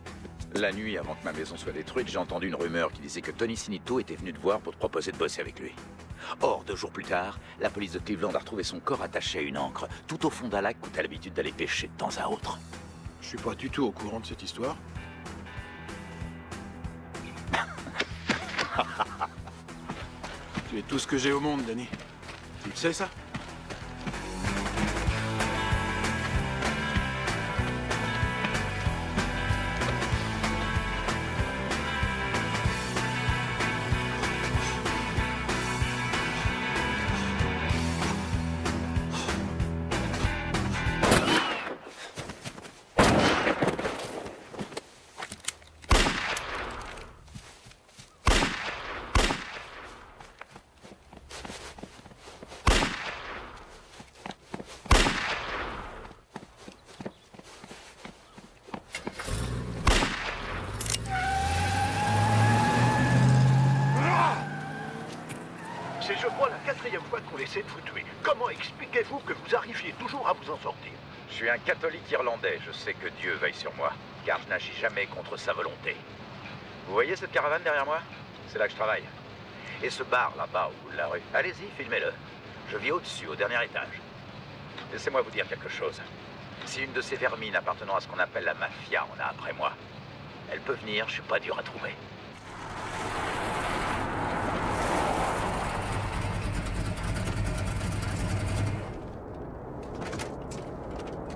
La nuit, avant que ma maison soit détruite, j'ai entendu une rumeur qui disait que Tony Sinito était venu te voir pour te proposer de bosser avec lui. Or, 2 jours plus tard, la police de Cleveland a retrouvé son corps attaché à une ancre, tout au fond d'un lac où t'as l'habitude d'aller pêcher de temps à autre. Je suis pas du tout au courant de cette histoire. Tu es tout ce que j'ai au monde, Danny. Tu le sais, ça? C'est, je crois, la 4e fois qu'on essaie de vous tuer. Comment expliquez-vous que vous arriviez toujours à vous en sortir? Je suis un catholique irlandais. Je sais que Dieu veille sur moi, car je n'agis jamais contre sa volonté. Vous voyez cette caravane derrière moi? C'est là que je travaille. Et ce bar là-bas au bout de la rue, allez-y, filmez-le. Je vis au-dessus, au dernier étage. Laissez-moi vous dire quelque chose. Si une de ces vermines appartenant à ce qu'on appelle la mafia en a après moi, elle peut venir, je suis pas dur à trouver.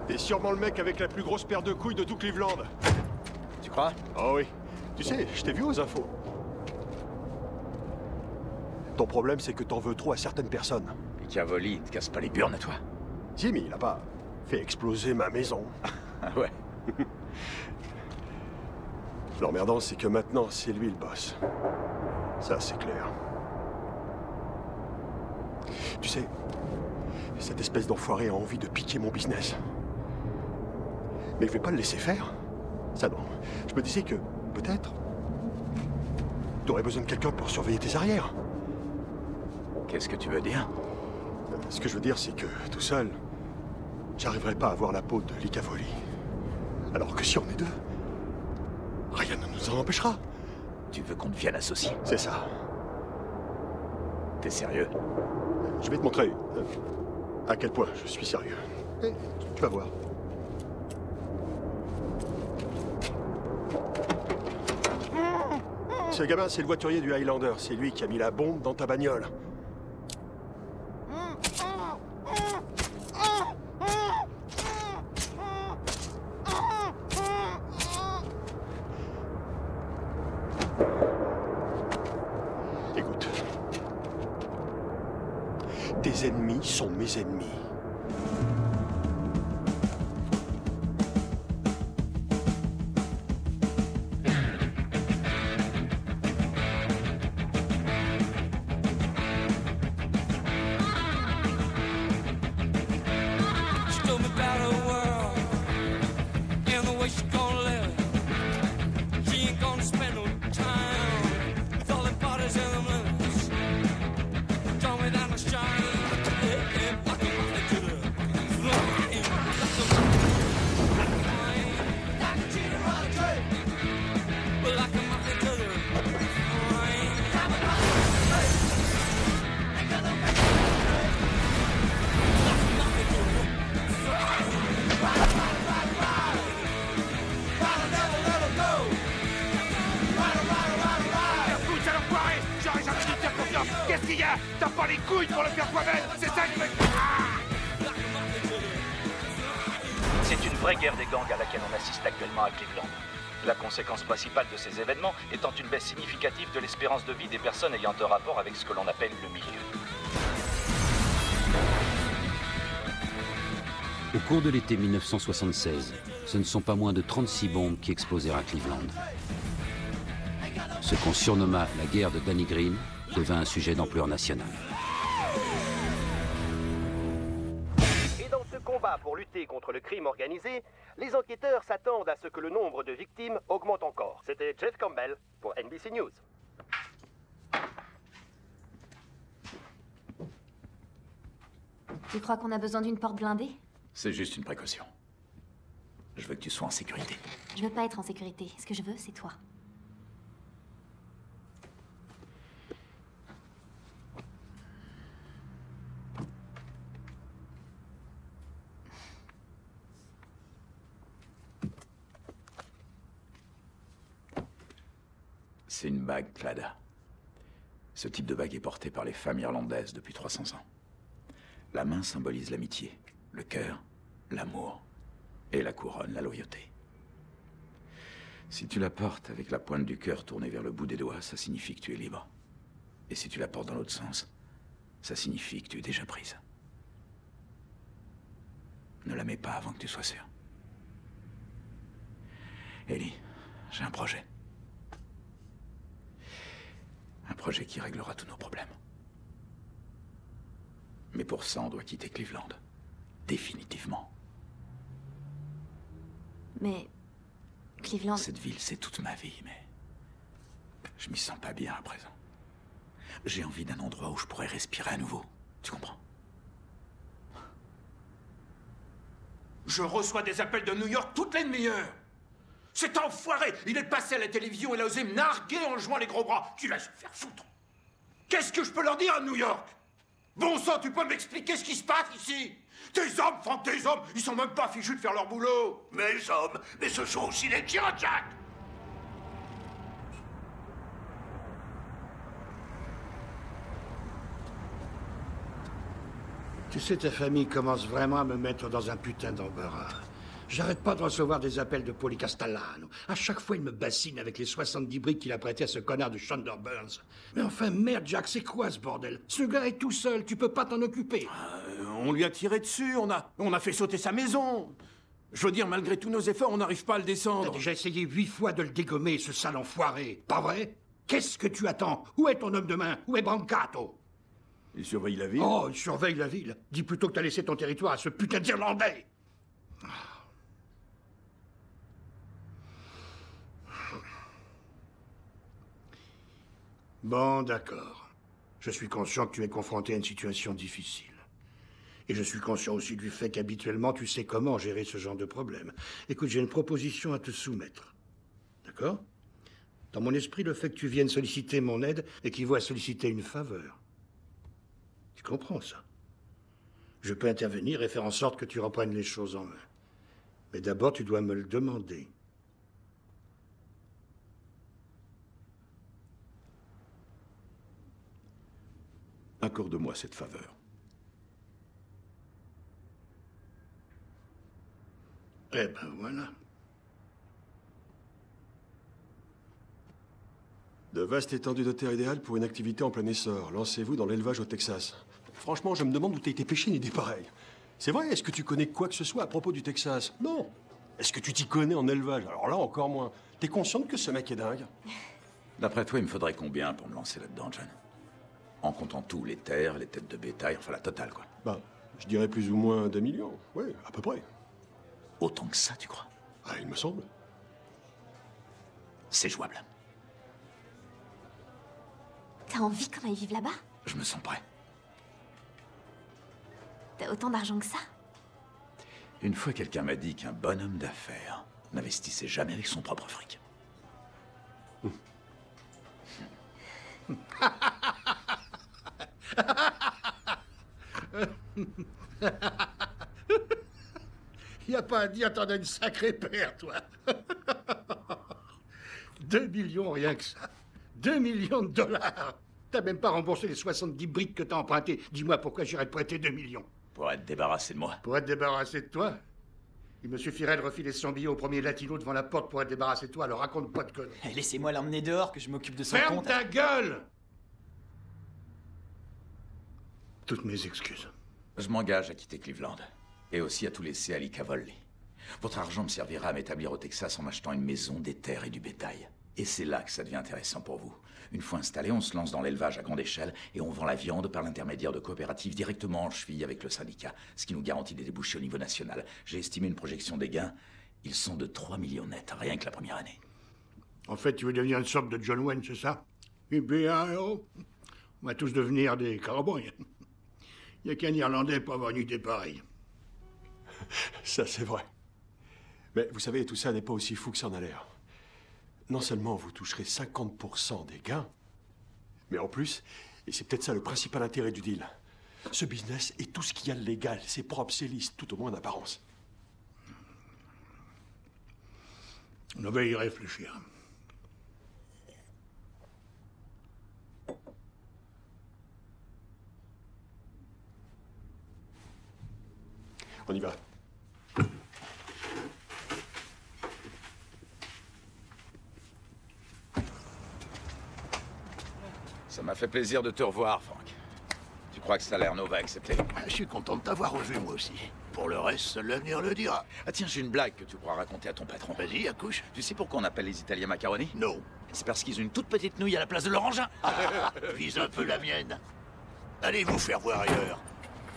T'es sûrement le mec avec la plus grosse paire de couilles de tout Cleveland. Tu crois? Oh oui. Tu sais, je t'ai vu aux infos. Ton problème, c'est que t'en veux trop à certaines personnes. Et Cavoli, te casse pas les burnes à toi. Si, mais il a pas fait exploser ma maison. Ah ouais. L'emmerdant, c'est que maintenant, c'est lui le boss. Ça, c'est clair. Tu sais, cette espèce d'enfoiré a envie de piquer mon business. Mais je vais pas le laisser faire. Ça, non. Je me disais que, peut-être, t'aurais besoin de quelqu'un pour surveiller tes arrières. Qu'est-ce que tu veux dire? Ce que je veux dire, c'est que, tout seul, j'arriverai pas à avoir la peau de Lee Cavoli. Alors que si on est deux, rien ne nous en empêchera. Tu veux qu'on devienne associés? C'est ça. T'es sérieux? Je vais te montrer à quel point je suis sérieux. Et tu vas voir. Ce gamin, c'est le voiturier du Highlander. C'est lui qui a mis la bombe dans ta bagnole. Écoute. Tes ennemis sont mes ennemis. Qu'est-ce qu'il y a? T'as pas les couilles pour le faire toi-même? C'est ça que je veux... C'est une vraie guerre des gangs à laquelle on assiste actuellement à Cleveland. La conséquence principale de ces événements étant une baisse significative de l'espérance de vie des personnes ayant un rapport avec ce que l'on appelle le milieu. Au cours de l'été 1976, ce ne sont pas moins de 36 bombes qui explosèrent à Cleveland. Ce qu'on surnomma la guerre de Danny Green devint un sujet d'ampleur nationale. Et dans ce combat pour lutter contre le crime organisé, les enquêteurs s'attendent à ce que le nombre de victimes augmente encore. C'était Jeff Campbell pour NBC News. Tu crois qu'on a besoin d'une porte blindée? C'est juste une précaution. Je veux que tu sois en sécurité. Je veux pas être en sécurité. Ce que je veux, c'est toi. C'est une bague, Clada. Ce type de bague est porté par les femmes irlandaises depuis 300 ans. La main symbolise l'amitié, le cœur, l'amour, et la couronne, la loyauté. Si tu la portes avec la pointe du cœur tournée vers le bout des doigts, ça signifie que tu es libre. Et si tu la portes dans l'autre sens, ça signifie que tu es déjà prise. Ne la mets pas avant que tu sois sûr. Ellie, j'ai un projet. Un projet qui réglera tous nos problèmes. Mais pour ça, on doit quitter Cleveland. Définitivement. Mais... Cleveland... Cette ville, c'est toute ma vie, mais... je m'y sens pas bien à présent. J'ai envie d'un endroit où je pourrais respirer à nouveau. Tu comprends? Je reçois des appels de New York toutes les demi-heures. Cet enfoiré, il est passé à la télévision, il a osé me narguer en jouant les gros bras. Tu laisses me faire foutre. Qu'est-ce que je peux leur dire à New York? Bon sang, tu peux m'expliquer ce qui se passe ici? Tes hommes, Franck, tes hommes, ils sont même pas fichus de faire leur boulot. Mes hommes, mais ce sont aussi les tiens, Jack. Tu sais, ta famille commence vraiment à me mettre dans un putain d'embarras. J'arrête pas de recevoir des appels de Paulie Castellano. À chaque fois, il me bassine avec les 70 briques qu'il a prêtées à ce connard de Chandler Burns. Mais enfin, merde, Jack, c'est quoi ce bordel? Ce gars est tout seul, tu peux pas t'en occuper. On lui a tiré dessus, on a fait sauter sa maison. Je veux dire, malgré tous nos efforts, on n'arrive pas à le descendre. T'as déjà essayé 8 fois de le dégommer, ce sale enfoiré. Pas vrai? Qu'est-ce que tu attends? Où est ton homme de main? Où est Brancato? Il surveille la ville? Oh, il surveille la ville. Dis plutôt que t'as laissé ton territoire à ce putain d'Irlandais. Bon, d'accord. Je suis conscient que tu es confronté à une situation difficile. Et je suis conscient aussi du fait qu'habituellement, tu sais comment gérer ce genre de problème. Écoute, j'ai une proposition à te soumettre. D'accord? Dans mon esprit, le fait que tu viennes solliciter mon aide équivaut à solliciter une faveur. Tu comprends ça? Je peux intervenir et faire en sorte que tu reprennes les choses en main. Mais d'abord, tu dois me le demander. Accorde-moi cette faveur. Eh ben voilà. De vastes étendues de terre idéales pour une activité en plein essor. Lancez-vous dans l'élevage au Texas. Franchement, je me demande où t'as été pêché une idée pareille. C'est vrai, est-ce que tu connais quoi que ce soit à propos du Texas? Non. Est-ce que tu t'y connais en élevage? Alors là, encore moins. T'es consciente que ce mec est dingue? D'après toi, il me faudrait combien pour me lancer là-dedans, John? En comptant tout, les terres, les têtes de bétail, enfin la totale, quoi. Bah, je dirais plus ou moins 2 millions. Oui, à peu près. Autant que ça, tu crois? Ah, il me semble. C'est jouable. T'as envie qu'on aille vivre là-bas? Je me sens prêt. T'as autant d'argent que ça? Une fois, quelqu'un m'a dit qu'un bonhomme d'affaires n'investissait jamais avec son propre fric. Y a pas à dire, t'en as une sacrée paire, toi. 2 millions, rien que ça. 2 millions de dollars. T'as même pas remboursé les 70 briques que t'as empruntées. Dis-moi pourquoi j'irais te prêter 2 millions. Pour être débarrassé de moi. Pour être débarrassé de toi? Il me suffirait de refiler son billet au premier latino devant la porte pour être débarrassé de toi, alors raconte pas de conneries. Eh, laissez-moi l'emmener dehors, que je m'occupe de son Ferme compte. ta gueule! Toutes mes excuses. Je m'engage à quitter Cleveland. Et aussi à tout laisser à Lee Cavolli. Votre argent me servira à m'établir au Texas en m'achetant une maison, des terres et du bétail. Et c'est là que ça devient intéressant pour vous. Une fois installé, on se lance dans l'élevage à grande échelle et on vend la viande par l'intermédiaire de coopératives directement en cheville avec le syndicat, ce qui nous garantit des débouchés au niveau national. J'ai estimé une projection des gains. Ils sont de 3 millions nets, rien que la première année. En fait, tu veux devenir une sorte de John Wayne, c'est ça? Eh bien, on va tous devenir des cowboys. Il n'y a qu'un Irlandais pour avoir une idée pareille. Ça, c'est vrai. Mais vous savez, tout ça n'est pas aussi fou que ça en a l'air. Non seulement vous toucherez 50% des gains, mais en plus, et c'est peut-être ça le principal intérêt du deal, ce business est tout ce qu'il y a de légal, c'est propre, c'est lisse, tout au moins en apparence. On va y réfléchir. On y va. Ça m'a fait plaisir de te revoir, Frank. Tu crois que Salerno va accepter? Je suis content de t'avoir revu, moi aussi. Pour le reste, seul l'avenir le dira. Ah tiens, j'ai une blague que tu pourras raconter à ton patron. Vas-y, accouche. Tu sais pourquoi on appelle les Italiens macaroni? Non. C'est parce qu'ils ont une toute petite nouille à la place de leur engin. Vise un peu la mienne. Allez vous faire voir ailleurs.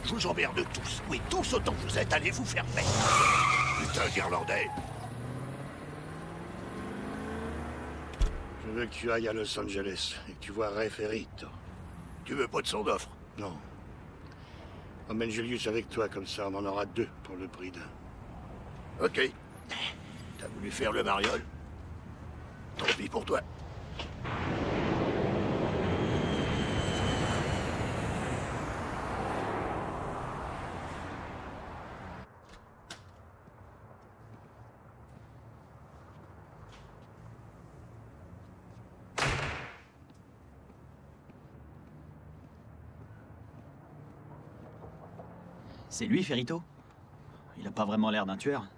Je vous emmerde tous. Oui, tous autant que vous êtes. Allez vous faire mettre. Putain d'Irlandais. Je veux que tu ailles à Los Angeles et que tu vois Ray Ferrito. Tu veux pas de son d'offre? Non. Emmène Julius avec toi, comme ça on en aura 2 pour le prix d'1. Ok. T'as voulu faire le mariole? Tant pis pour toi. C'est lui, Ferrito? Il a pas vraiment l'air d'un tueur.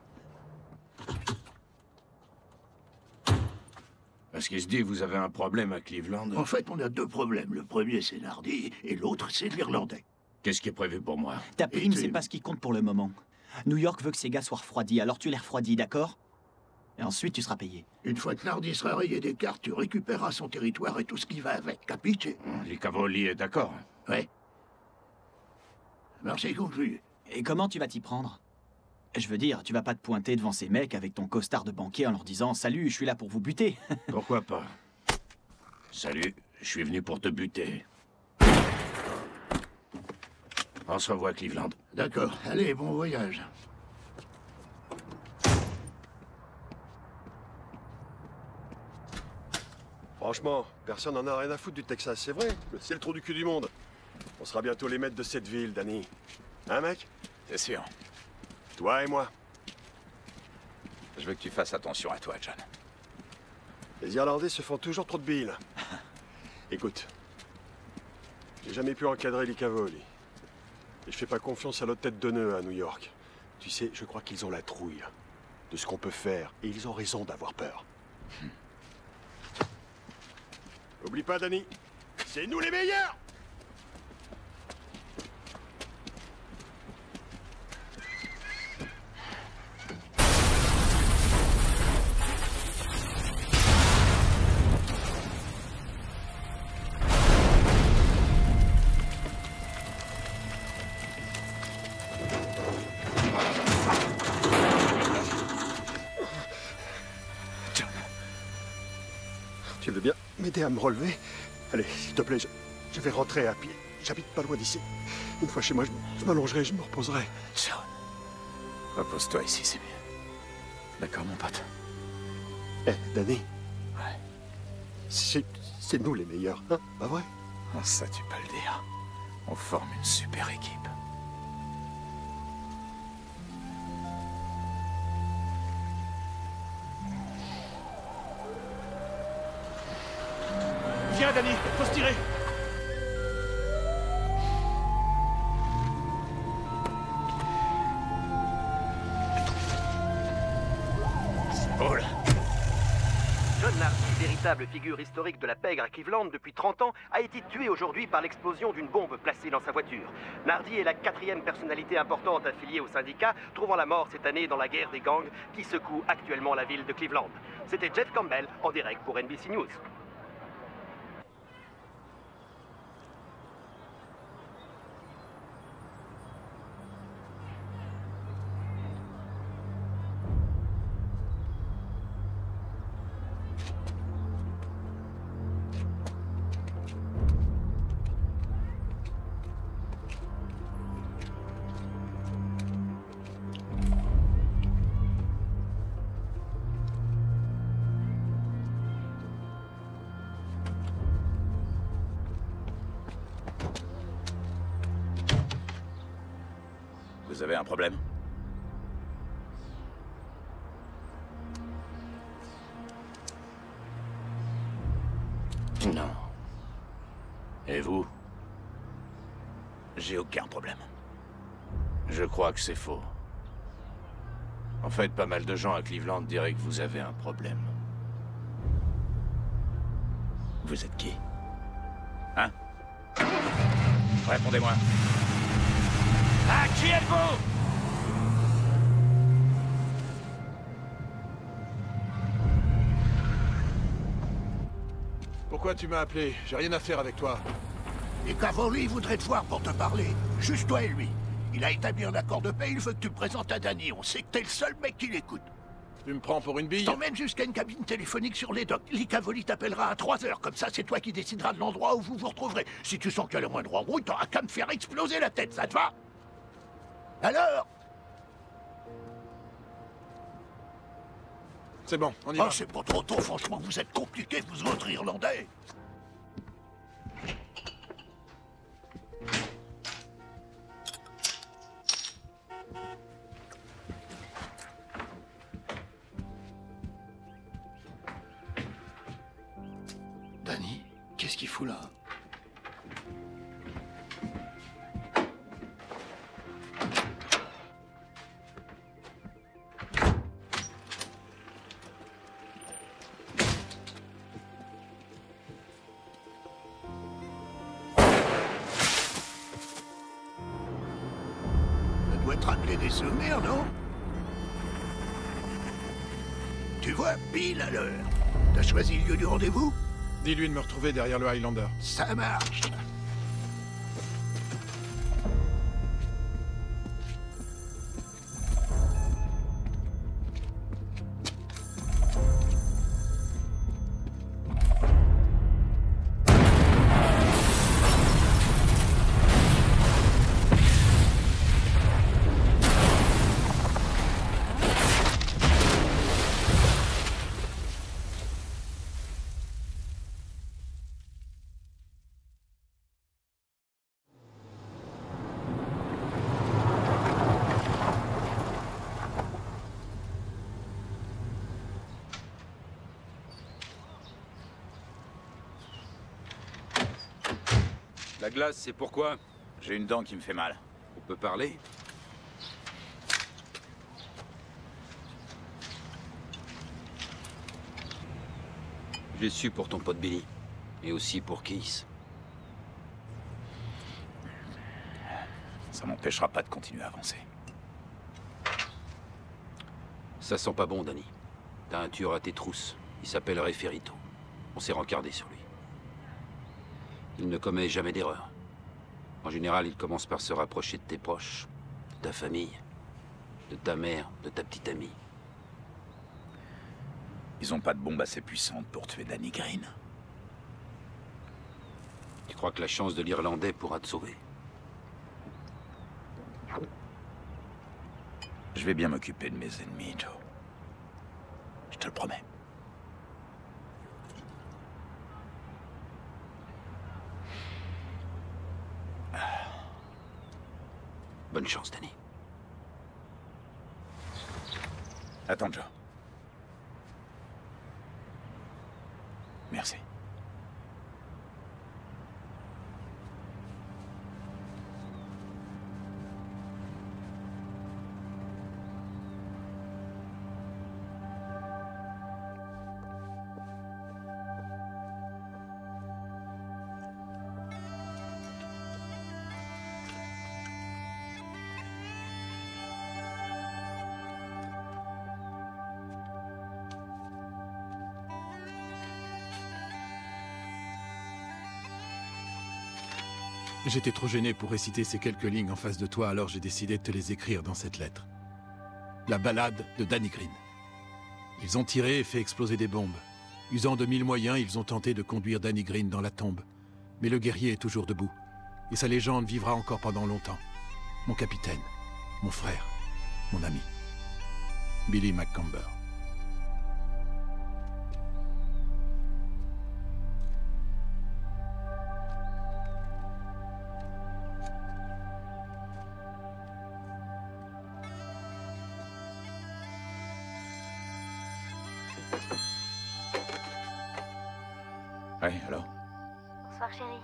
Parce qu'il se dit, vous avez un problème à Cleveland. En fait, on a 2 problèmes. Le premier, c'est Nardi, et l'autre, c'est l'Irlandais. Qu'est-ce qui est prévu pour moi? Ta prime, c'est pas ce qui compte pour le moment. New York veut que ces gars soient refroidis, alors tu les refroidis, d'accord? Et ensuite, tu seras payé. Une fois que Nardi sera rayé des cartes, tu récupéreras son territoire et tout ce qui va avec. Capiche? Les Cavaliers est d'accord. Ouais. Merci conclu. Et comment tu vas t'y prendre? Je veux dire, tu vas pas te pointer devant ces mecs avec ton costard de banquier en leur disant « Salut, je suis là pour vous buter ». Pourquoi pas? Salut, je suis venu pour te buter. On se revoit à Cleveland. D'accord. Allez, bon voyage. Franchement, personne n'en a rien à foutre du Texas, c'est vrai. C'est le trou du cul du monde. On sera bientôt les maîtres de cette ville, Danny. Hein, mec? C'est sûr. Toi et moi. Je veux que tu fasses attention à toi, John. Les Irlandais se font toujours trop de billes. Écoute, j'ai jamais pu encadrer les Cavaliers. Et je fais pas confiance à l'autre tête de nœud à New York. Tu sais, je crois qu'ils ont la trouille de ce qu'on peut faire, et ils ont raison d'avoir peur. Oublie pas, Danny, c'est nous les meilleurs! Tu veux bien m'aider à me relever? Allez, s'il te plaît, je vais rentrer à pied. J'habite pas loin d'ici. Une fois chez moi, je m'allongerai, je me reposerai. John, repose-toi ici, c'est mieux. D'accord, mon pote? Eh, Danny. Ouais. C'est nous les meilleurs, hein? Pas vrai? Ah, ça, tu peux le dire. On forme une super équipe. Viens, Danny, faut se tirer. Paul. John Nardi, véritable figure historique de la pègre à Cleveland depuis 30 ans, a été tué aujourd'hui par l'explosion d'une bombe placée dans sa voiture. Nardi est la 4e personnalité importante affiliée au syndicat, trouvant la mort cette année dans la guerre des gangs qui secoue actuellement la ville de Cleveland. C'était Jeff Campbell en direct pour NBC News. Vous avez un problème? Non. Et vous? J'ai aucun problème. Je crois que c'est faux. En fait, pas mal de gens à Cleveland diraient que vous avez un problème. Vous êtes qui? Hein? Répondez-moi. À qui êtes-vous? Pourquoi tu m'as appelé? J'ai rien à faire avec toi. Les Cavaliers voudraient te voir pour te parler. Juste toi et lui. Il a établi un accord de paix, il veut que tu le présentes à Danny. On sait que t'es le seul mec qui l'écoute. Tu me prends pour une bille? Je t'emmène jusqu'à une cabine téléphonique sur les docks. L'Icavoli t'appellera à 3 heures. Comme ça, c'est toi qui décideras de l'endroit où vous vous retrouverez. Si tu sens qu'il y a le moindre embrouille, t'auras qu'à me faire exploser la tête, ça te va? Alors? C'est bon, on y va. Oh, c'est pas trop tôt, franchement, vous êtes compliqués, vous autres Irlandais. Danny, qu'est-ce qu'il fout là? Ça doit te rappeler des souvenirs, non? Tu vois, pile à l'heure. T'as choisi le lieu du rendez-vous? Dis-lui de me retrouver derrière le Highlander. Ça marche. La glace, c'est pourquoi? J'ai une dent qui me fait mal. On peut parler? J'ai su pour ton pote Billy. Et aussi pour Keith. Ça m'empêchera pas de continuer à avancer. Ça sent pas bon, Danny. T'as un tueur à tes trousses. Il s'appelle Referito. On s'est rencardé sur lui. Il ne commet jamais d'erreur. En général, il commence par se rapprocher de tes proches, de ta famille, de ta mère, de ta petite amie. Ils ont pas de bombe assez puissante pour tuer Danny Green. Tu crois que la chance de l'Irlandais pourra te sauver? Je vais bien m'occuper de mes ennemis, Joe. Je te le promets. Bonne chance, Danny. Attends, Joe. Merci. J'étais trop gêné pour réciter ces quelques lignes en face de toi, alors j'ai décidé de te les écrire dans cette lettre. La ballade de Danny Green. Ils ont tiré et fait exploser des bombes. Usant de 1000 moyens, ils ont tenté de conduire Danny Green dans la tombe. Mais le guerrier est toujours debout. Et sa légende vivra encore pendant longtemps. Mon capitaine, mon frère, mon ami. Billy McCamber. Ouais, alors? Bonsoir chérie.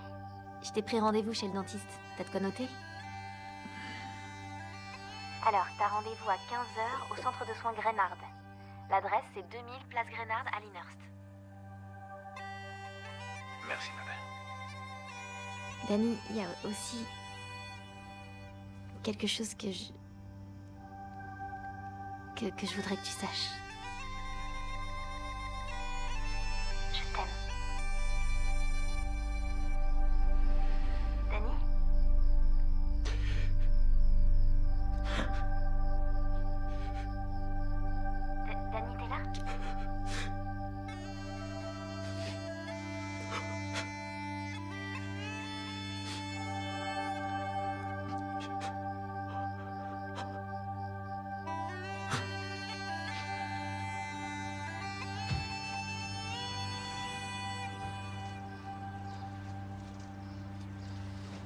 Je t'ai pris rendez-vous chez le dentiste. T'as de quoi noter? Alors, t'as rendez-vous à 15h au centre de soins Grenard. L'adresse, c'est 2000 place Grenard à Lyndhurst. Merci, ma belle. Danny, il y a aussi quelque chose que je voudrais que tu saches. Je t'aime. Danny? Danny,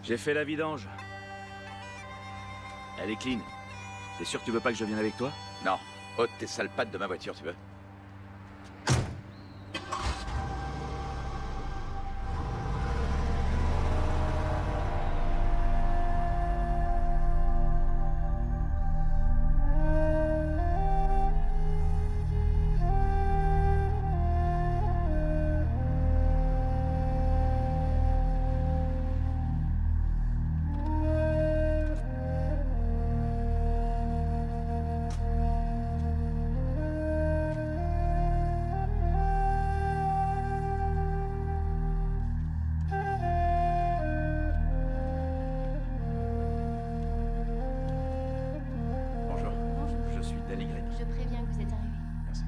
J'ai fait la vidange. Elle est clean. T'es sûr que tu veux pas que je vienne avec toi? Non. Ôte tes sales pattes de ma voiture, tu veux? Je préviens que vous êtes arrivé. Merci.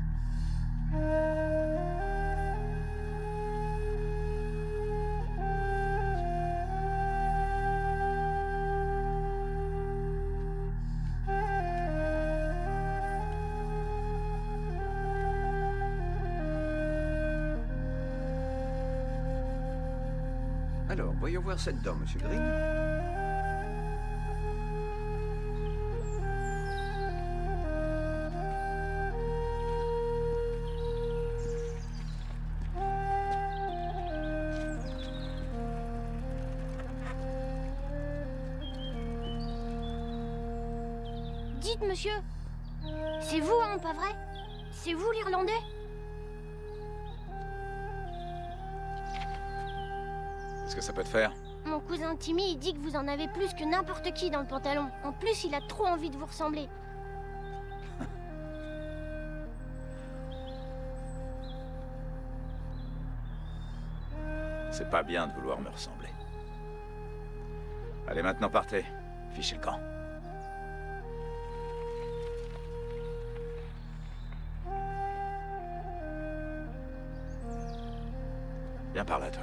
Alors, voyons voir cette dent, Monsieur Green. Dites, monsieur, c'est vous, hein, pas vrai? C'est vous, l'Irlandais? Qu'est-ce que ça peut te faire? Mon cousin Timmy, il dit que vous en avez plus que n'importe qui dans le pantalon. En plus, il a trop envie de vous ressembler. C'est pas bien de vouloir me ressembler. Allez, maintenant partez. Fichez le camp. Viens par là, toi.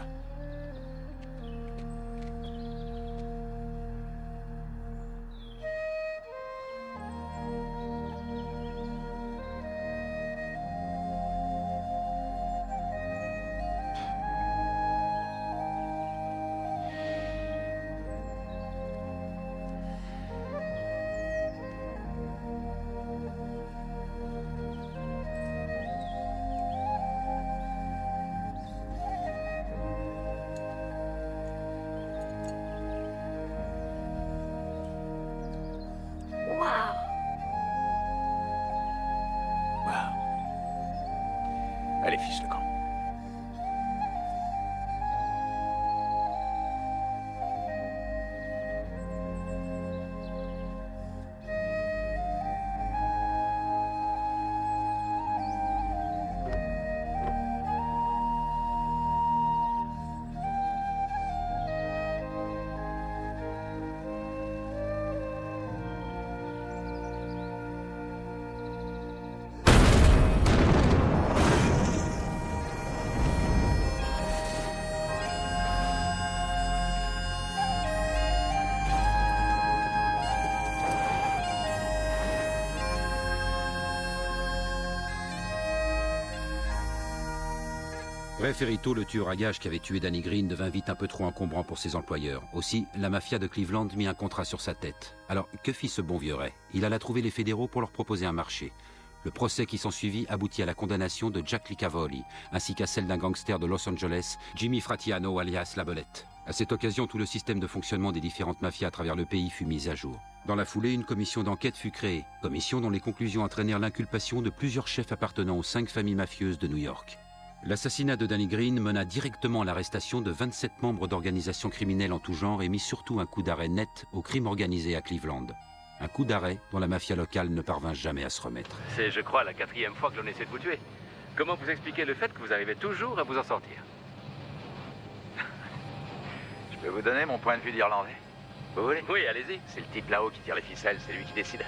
Allez, fiche le camp. Ferrito, le tueur à gages qui avait tué Danny Green, devint vite un peu trop encombrant pour ses employeurs. Aussi, la mafia de Cleveland mit un contrat sur sa tête. Alors, que fit ce bon vieux Ray? Il alla trouver les fédéraux pour leur proposer un marché. Le procès qui s'ensuivit aboutit à la condamnation de Jack Licavoli, ainsi qu'à celle d'un gangster de Los Angeles, Jimmy Fratiano alias La Belette. À cette occasion, tout le système de fonctionnement des différentes mafias à travers le pays fut mis à jour. Dans la foulée, une commission d'enquête fut créée, commission dont les conclusions entraînèrent l'inculpation de plusieurs chefs appartenant aux 5 familles mafieuses de New York. L'assassinat de Danny Green mena directement à l'arrestation de 27 membres d'organisations criminelles en tout genre et mit surtout un coup d'arrêt net au crime organisé à Cleveland. Un coup d'arrêt dont la mafia locale ne parvint jamais à se remettre. C'est, je crois, la 4e fois que l'on essaie de vous tuer. Comment vous expliquez le fait que vous arrivez toujours à vous en sortir? Je peux vous donner mon point de vue d'Irlandais? Vous voulez? Oui, allez-y. C'est le type là-haut qui tire les ficelles, c'est lui qui décide.